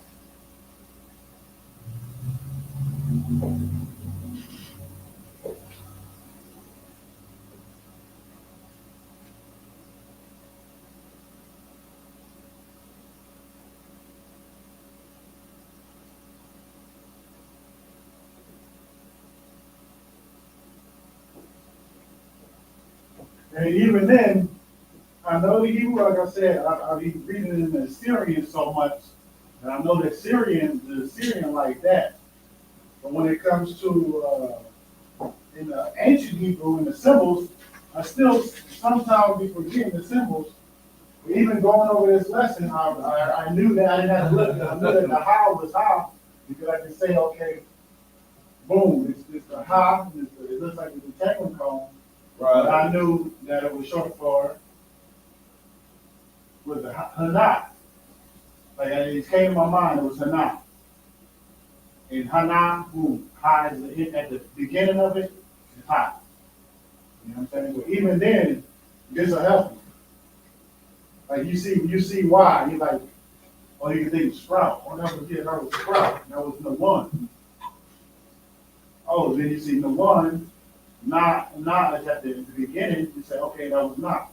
And even then, I know the Hebrew, like I said, I've been reading in the Syrian so much, and I know that the Syrian like that. But when it comes to in the ancient Hebrew, and the symbols, I still sometimes be forgetting the symbols. Even going over this lesson, I knew that I didn't have to look. I knew that the how was how because I could say, okay, boom, it's the how. It looks like it's a tangling cone. Right. But I knew that it was short for was the Hana. Like it came to my mind, it was Hana. And Hana, boom, ha is at the beginning of it, it's ha. You know what I'm saying? But even then, this will help you. Like you see why, you're like, oh, you can think sprout. Oh, that was sprout. That was the one. Oh, then you see the one, not is at the beginning, you say, okay, that was not.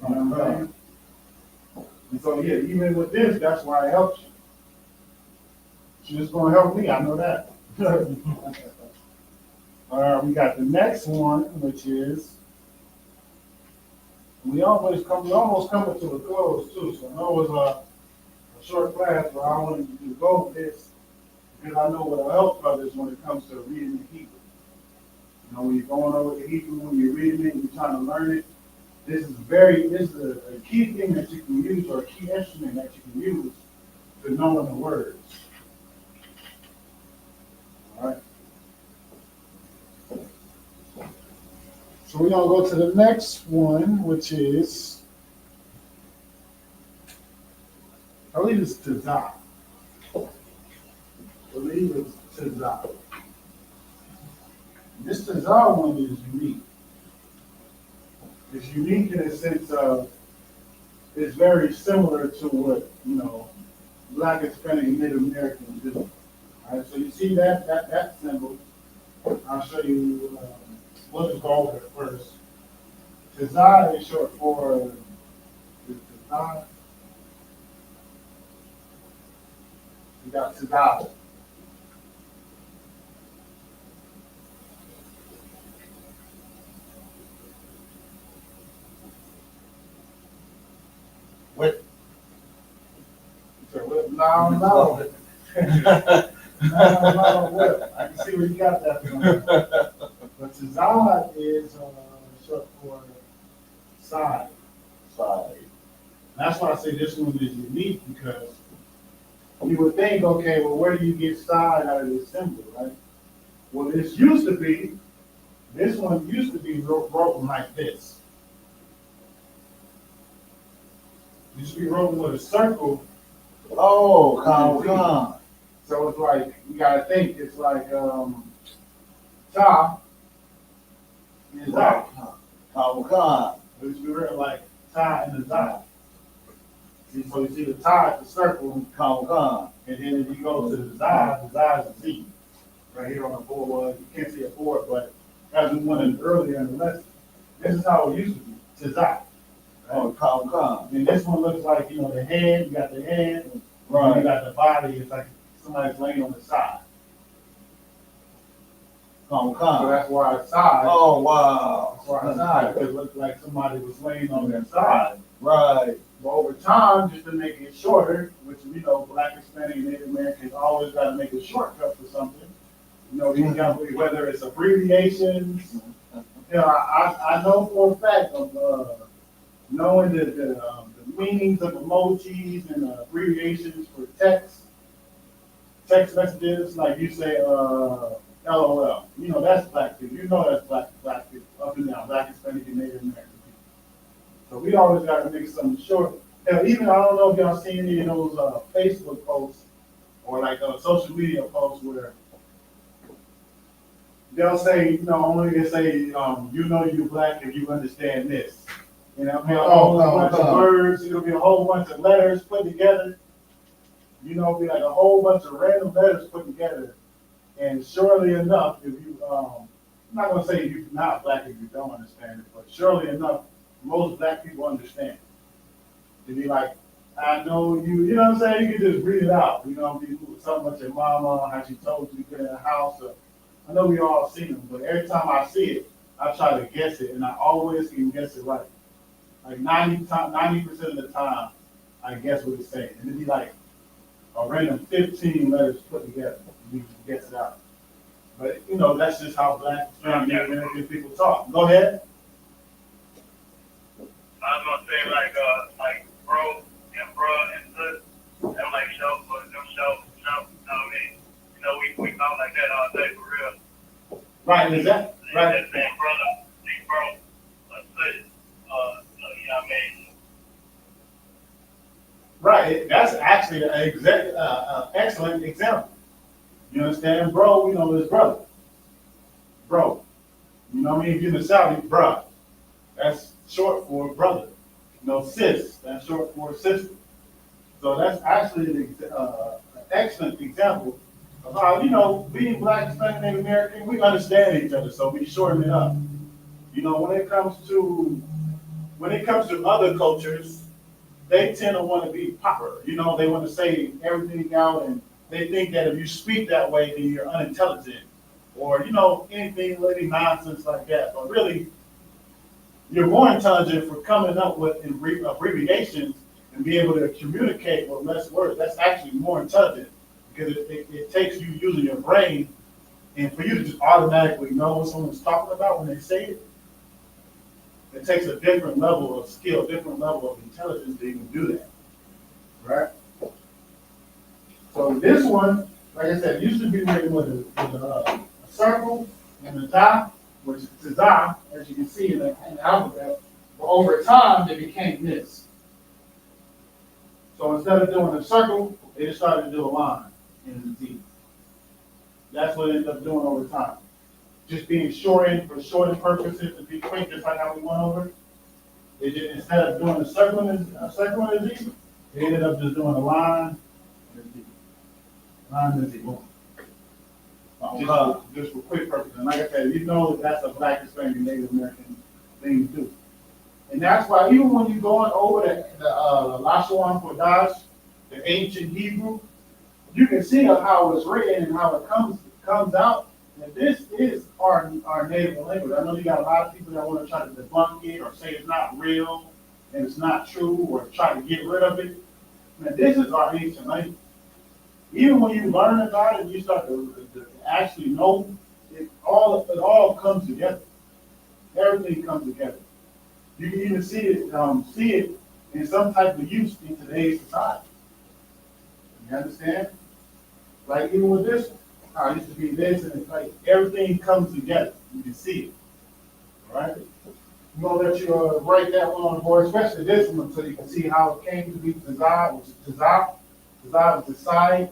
You know what I'm saying? And so yeah, even with this, that's why it helps you. It's gonna help me, I know that. All right, we got the next one, which is we almost coming to a close too. So I know it was a short class, but I wanted to go with this because I know what will help brothers when it comes to reading the Hebrew. You know, when you're going over the Hebrew, when you're reading it, you're trying to learn it. This is a key thing that you can use, or a key instrument that you can use to knowing the words. All right. So we're gonna go to the next one, which is, I believe it's Tizah. I believe it's Tizah. This Tizah one is unique. It's unique in the sense of it's very similar to what, you know, Black, Hispanic, and Native Americans do. All right, so you see that symbol. I'll show you. We'll just go over it first. Tizah is short for Tizah. You got Tizah. What? So, no. No, what? I can see where you got that from. But Tizah is short for side. Side. That's why I say this one is unique because you would think, okay, well, where do you get side out of this symbol, right? Well, this one used to be written like this. It used to be written with a circle. Oh, come. So it's like, you gotta think, it's like, Ta is out. Come. It used to be written like Ta and the Za. So you see the Ta at the circle, Come. and then if you go to the Za is a Z. Right here on the board, well, you can't see a board, but as we went earlier in the lesson, this is how it used to be, Tizah. Oh, come. And this one looks like, you know, the hand, you got the hand, Right. you got the body, it's like somebody's laying on the side. So Come. that's why it's side. Oh, wow. That's why it's side, because it looked like somebody was laying on their side. Right. But over time, just to make it shorter, which, you know, Black, Hispanic, and Native Americans always got to make a shortcut for something. You know, these got, whether it's abbreviations, you know, I know for a fact of knowing the meanings of emojis and abbreviations for text messages, like you say, LOL. You know, that's Black people. You know that's black people, up and down, Black, Hispanic, and Native American people. So we always got to make something short. Hell, even, I don't know if y'all seen any of those Facebook posts or like social media posts where they'll say, you know, only they say, you know you're Black if you understand this. You know, a whole bunch of words, it'll be a whole bunch of letters put together. You know, it'll be like a whole bunch of random letters put together. And surely enough, if you, I'm not gonna say you're not Black if you don't understand it, but surely enough, most Black people understand. To be like, I know you, you know what I'm saying? You can just read it out. You know, something about your mama, how she told you to get in the house. Or, I know we all seen them, but every time I see it, I try to guess it, and I always can guess it right. Like 90% of the time, I guess what it's saying. And it'd be like a random 15 letters put together. You can guess it out. But, you know, that's just how Black Hispanic American people talk. Go ahead. I was gonna say like bro and bruh and sis, them like show, but them show, you know what I mean? You know, we talk like that all day for real. Right, is that, right? That saying brother, big bro, sis, you know what I mean? Right, that's actually an excellent example. You understand? Bro, we know his brother. Bro. You know what I mean? If you're in the South, you bruh. That's short for brother. You know, sis, that's short for sister. So that's actually an excellent example of how, you know, being Black, Hispanic, Native American, we understand each other, so we shorten it up. You know, when it comes to other cultures, they tend to want to be proper. You know, they want to say everything out, and they think that if you speak that way, then you're unintelligent, or, you know, anything really nonsense like that. But really, you're more intelligent for coming up with abbreviations and be able to communicate with less words. That's actually more intelligent, because it takes you using your brain, and for you to just automatically know what someone's talking about when they say it, it takes a different level of skill, different level of intelligence to even do that, right? So this one, like I said, used to be written with a circle and a dot, which is tizah, as you can see in the alphabet. But over time, they became this. So instead of doing a circle, they just started to do a line in the Z. That's what it ended up doing over time. Just being shortened for shortened purposes to be quick, just like how we went over. They just, instead of doing a circle and a Z, they ended up just doing a line and a Z. Line and a Z. Boom. Just for quick purposes. And like I said, you know that's a Black, Hispanic, Native American thing to do. And that's why even when you're going over the Lashawan Kodash, the ancient Hebrew, you can see how it's written and how it comes out. And this is our native language. I know you got a lot of people that want to try to debunk it or say it's not real and it's not true or try to get rid of it. Man, this is our ancient language. Even when you learn about it, you start to actually know it all comes together. Everything comes together. You can even see it in some type of use in today's society. You understand? Like even with this one, I used to be this, and it's like everything comes together. You can see it. All right? I'm gonna let you write that one on the board, especially this one, so you can see how it came to be Tizah, which is Tizah. Tizah is decide.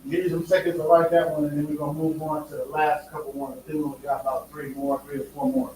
Give you some seconds to write that one, and then we're gonna move on to the last couple more. Then we got about three or four more.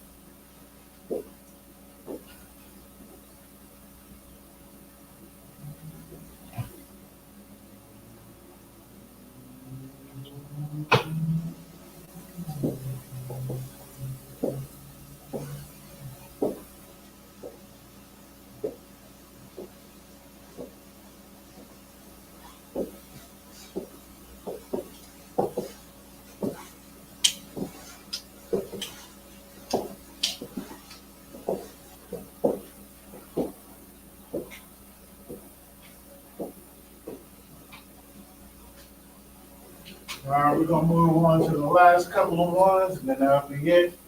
All right, we're gonna move on to the last couple of ones, and then that'll be it.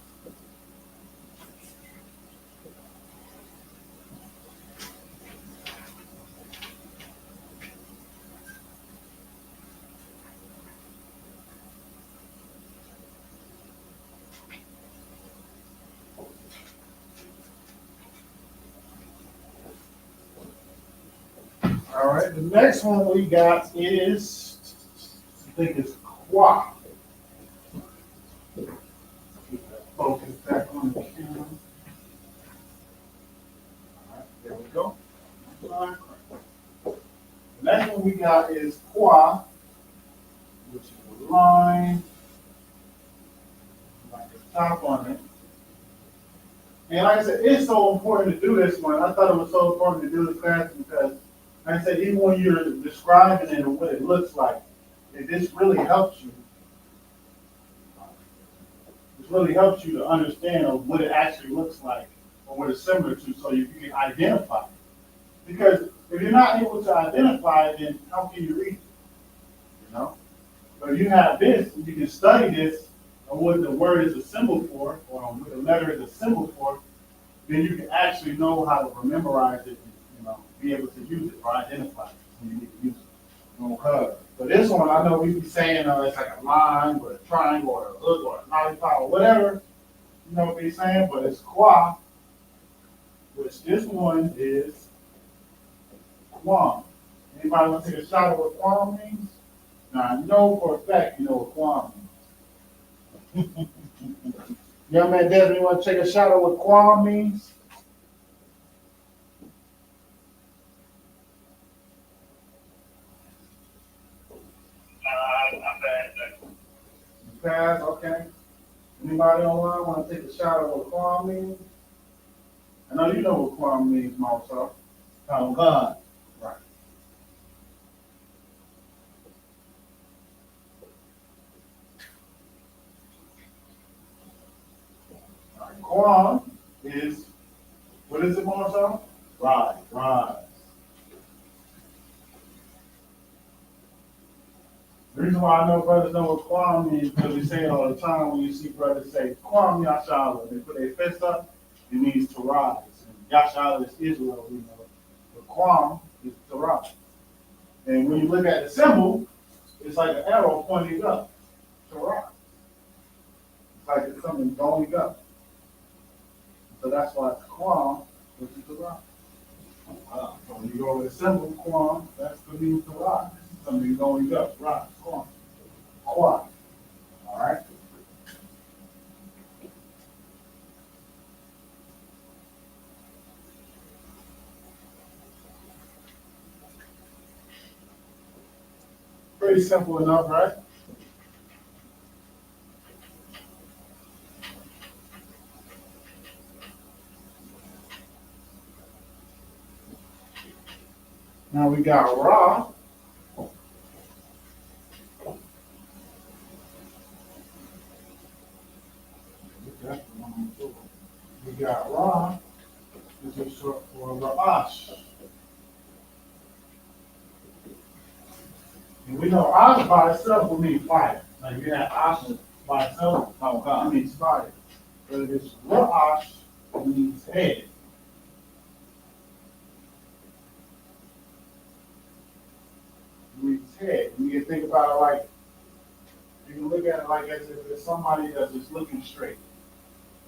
All right, the next one we got is, I think it's Qua. Keep that focus back on the camera. All right, there we go. The next one we got is Qua, which is a line, like a top on it. And like I said, it's so important to do this one. I thought it was so important to do this class because, like I said, even when you're describing it and what it looks like, this really helps you. This really helps you to understand what it actually looks like or what it's similar to, so you can identify it. Because if you're not able to identify it, then how can you read it? You know, So you have this, and you can study this, and what the word is a symbol for, or what the letter is a symbol for, then you can actually know how to memorize it, and, be able to use it or identify it when you need to use it. Okay. So this one, I know we be saying it's like a line, or a triangle, or a hook, or a lollipop, or whatever, you know what we're saying, but it's qua, which this one is quam. Anybody want to take a shot at what quam means? Now, I know for a fact you know what quam means. Young man Desmond, you want to take a shot at what quam means? I'm bad. You pass, okay. Anybody online want to take a shot at what quam means? I know you know what quam means, Marcel. Oh, God. Right. All right. Quam is, what is it, Marcel? Right. Rise. The reason why I know brothers know what quam means because we say it all the time when you see brothers say, Quam Yashala. They put their fist up, it means to rise. And Yashala is Israel, we know. But quam is to rise. And when you look at the symbol, it's like an arrow pointing up to rise. It's like it's something going up. So that's why it's quam, which is to rise. So when you go with the symbol, quam, that's the meaning to rise. Something going up, rise, quam. Quam. All right? Pretty simple enough, right? Now we got Ra. We got Ra. This is short for Ra'ash. And we know Ash by itself will mean fire. Like you have Ash by itself, it means fire. But this Ra'ash means head. It means head. And you can think about it like, you can look at it like as if it's somebody that's just looking straight.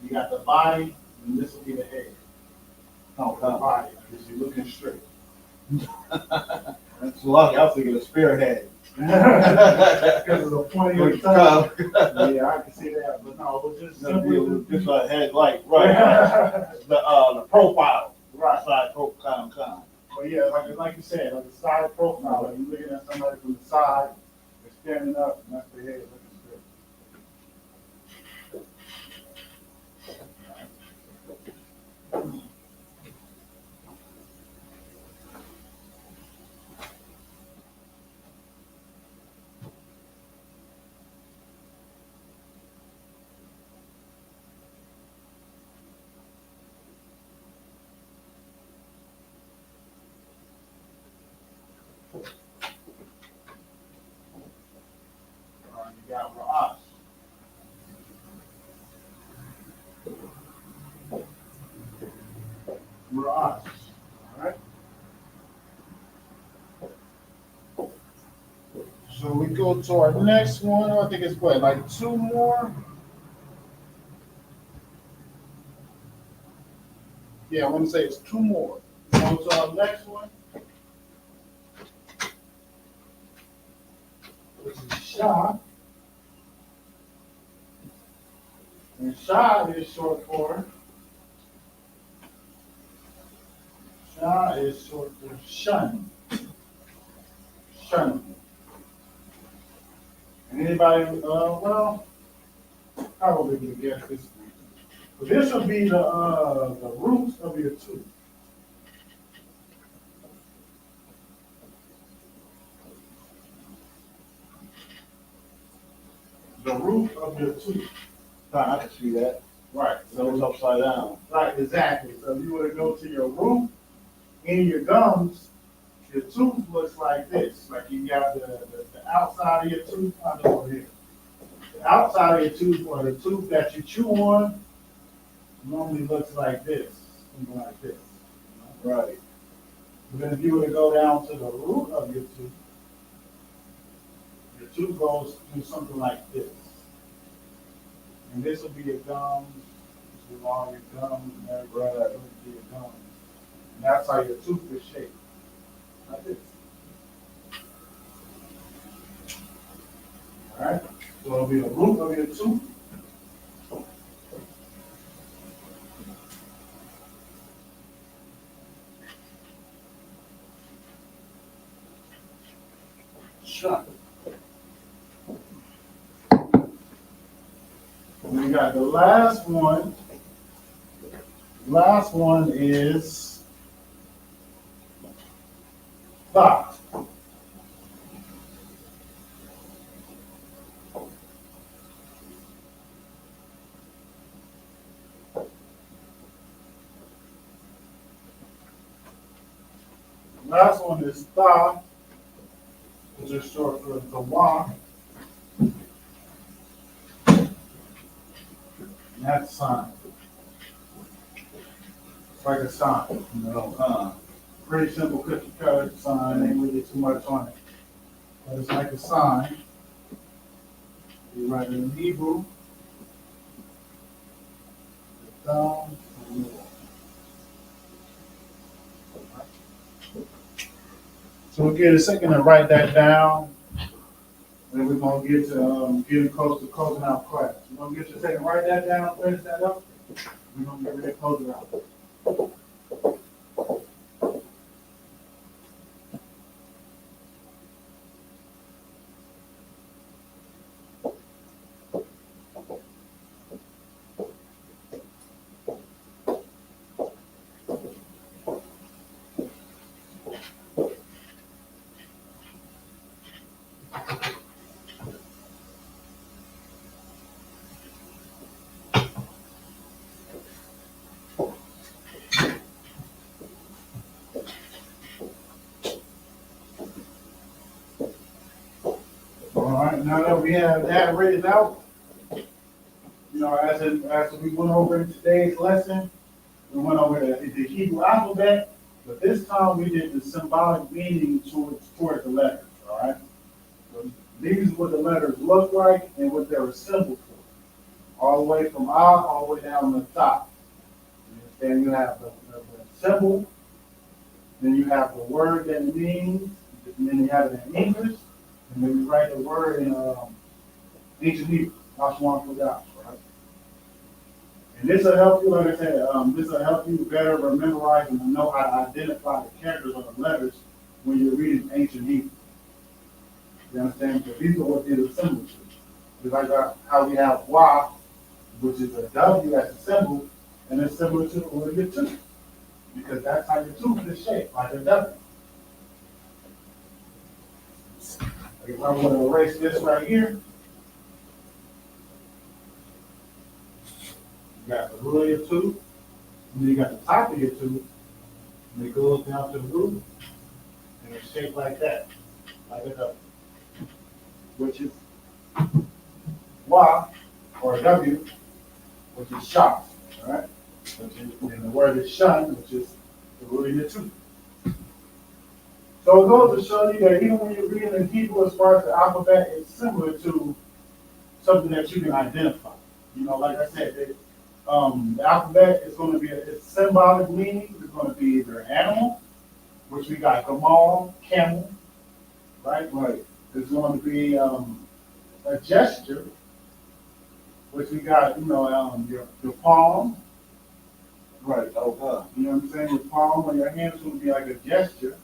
You got the body, and this will be the head. No, the body, because you're looking straight. That's lucky. I was thinking of spearhead. Because of the point of your tongue. Yeah, I can see that, but no, it was just simply Just a head light, right? The profile, right side profile, kind. But yeah, like you said, like the side profile, like you're looking at somebody from the side, they're standing up, and that's the head looking straight. You got Ra'ash. Ra'ash. All right. So we go to our next one. I think it's what, like two more? Yeah, I want to say it's two more. Go to our next one. This is Shah. And Shah is short for shun. Shun. And anybody, well, probably can guess this one. But this will be the roots of your tooth. The root of your tooth. I can see that. Right. So it's upside down. Right, exactly. So if you were to go to your root in your gums, your tooth looks like this. Like you got the outside of your tooth, over here. The outside of your tooth, or the tooth that you chew on, normally looks like this, something like this. Right. But then if you were to go down to the root of your tooth goes through something like this. And this will be your gums, this will all your gums, and everything that will be your gums. And that's how your tooth is shaped. Like this. All right? So it'll be the root of your tooth. Shut. We got the last one. Last one is thought. Last one is thought, which is short for the walk. That's sign. It's like a sign, you know. Pretty simple cookie cutter sign, ain't really too much on it. But it's like a sign. You write it in Hebrew. The thumb, the middle. So we'll get a second to write that down. Then we're gonna get to getting close to closing out class. We're gonna get you a second, write that down, finish that up. We're gonna get ready to close it out. Now that we have that written out, you know, as we went over in today's lesson, we went over the Hebrew alphabet, but this time we did the symbolic meaning toward the letters, all right? So these are what the letters look like and what they're assembled for, all the way from A all the way down to the top. You understand? You have the symbol, then you have the word that it means, and then you have it in English. And then we write the word in ancient Hebrew, Y.A.H.W.H, right? And this will help you, like I said, this will help you better memorize and know how to identify the characters or the letters when you're reading ancient Hebrew. You understand? Because these are what these are symbols to. It's like how we have Y, which is a W as a symbol, and it's similar to the word of your tooth. Because that's how your tooth is shaped, like a W. If I'm going to erase this right here, you got the root of your tooth, and then you got the top of your tooth, and it goes down to the root, and it's shaped like that, like a W, which is Y, or W, which is shop, all right? And the word is shun, which is the root of your tooth. So it goes to show you that even when you're reading in Hebrew, as far as the alphabet, it's similar to something that you can identify. You know, like I said, the alphabet is going to be its symbolic meaning. It's going to be either animal, which we got gamal, camel, right? Right. It's going to be a gesture, which we got, you know, your palm. Right. Oh, you know what I'm saying? Your palm or your hand is going to be like a gesture.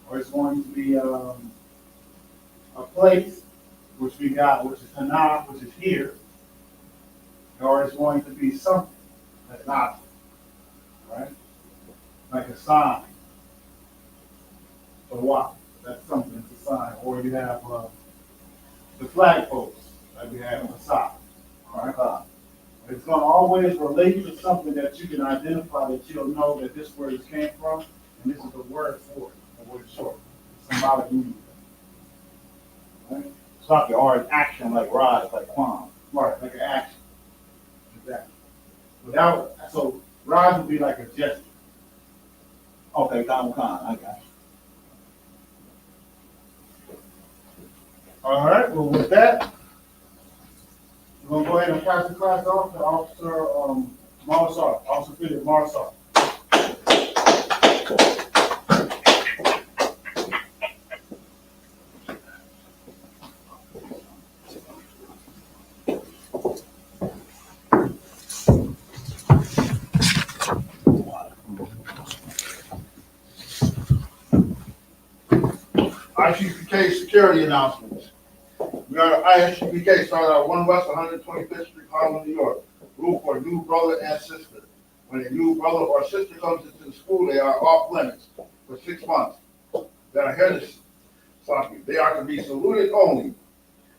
Or it's going to be a place, which we got, which is Hana, which is here. Or it's going to be something that's an object, right? Like a sign. So what? That's something, it's a sign. Or you have the flag post, like we have on the side, all right? It's going to always relate to something that you can identify, that you'll know that this word came from, and this is the word for it. what it's short. Symbolic meaning. Right? Something or an action like rise, like quam. Right, like an action. Exactly. Without, so rise would be like a gesture. Okay, Khan, I got you. All right, well, with that, we're gonna go ahead and pass the class off to Officer Marsar, Officer Philip Marsar. I.S.U.P.K security announcements. We are I.S.U.P.K started at 1 West 125th Street, Harlem, New York. Rule for new brother and sister. When a new brother or sister comes into the school, they are off limits for 6 months. They are here to, they are to be saluted only.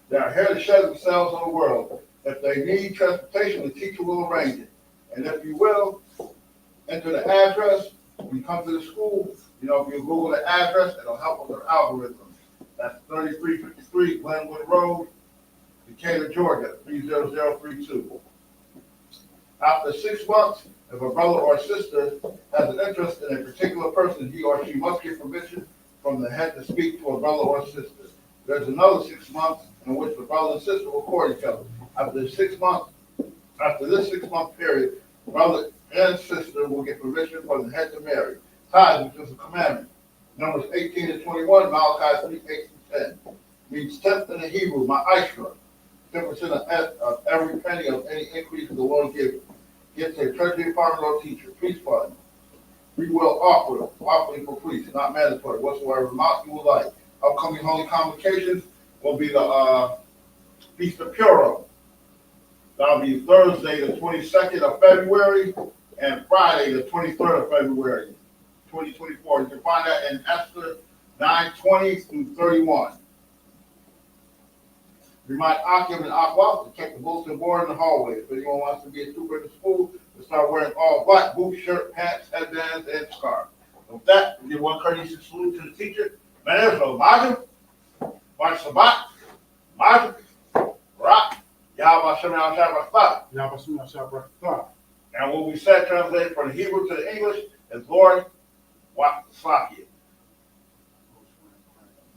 They are here to shed themselves on the world. If they need transportation, the teacher will arrange it. And if you will, enter the address. When you come to the school, you know, if you Google the address, it'll help with their algorithm. That's 3353 Glenwood Road, Decatur, Georgia, 30032. After 6 months, if a brother or sister has an interest in a particular person, he or she must get permission from the head to speak to a brother or sister. There's another 6 months in which the brother and sister will court each other. After this 6 month period, brother and sister will get permission from the head to marry. Tithes, which is a commandment. Numbers 18 and 21, Malachi 3, 8 and 10. Means tenth in the Hebrew, my Isupk. 10% of every penny of any increase the Lord gives. Get to a treasury department or teacher, priest fund. We will offering for priests, not mandatory, whatsoever amount you would like. Upcoming holy convocations will be the Feast of Purim. That'll be Thursday, the 22nd of February, and Friday, the 23rd of February, 2024. You can find that in Esther 9:20 through 31. Remind Akim and Aqua to check the bulletin board in the hallway. If anyone wants to be a trooper in the school, to start wearing all black boots, shirt, pants, headbands, and scarf. With that, we give one courteous salute to the teacher. Man, so Majim, Sabat, Majim, Rock, Yahweh Shem Shabbat. Yahweh Shabbat. And what we said translated from the Hebrew to the English is Lord, what Slakia.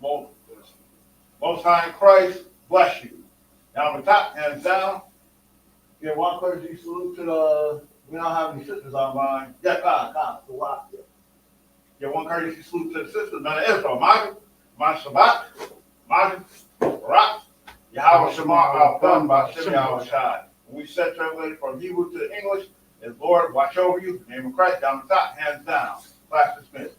Most High in Christ, bless you. Now, on the top, hands down. Give one courtesy salute to the, we don't have any sisters online. Yeah, God, so what? Give one courtesy salute to the sisters. None of Israel. Majim, Shabbat, Majim, Barak, Yahweh Shema, done by Shem Yahweh Shai. When we said translated from Hebrew to the English, is Lord, watch over you. In the name of Christ, down the top, hands down. Class dismissed.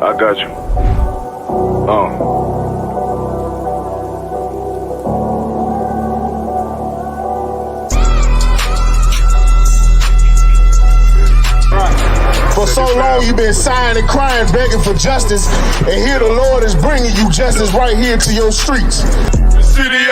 I got you. For so long you've been sighing and crying, begging for justice, and here the Lord is bringing you justice right here to your streets. City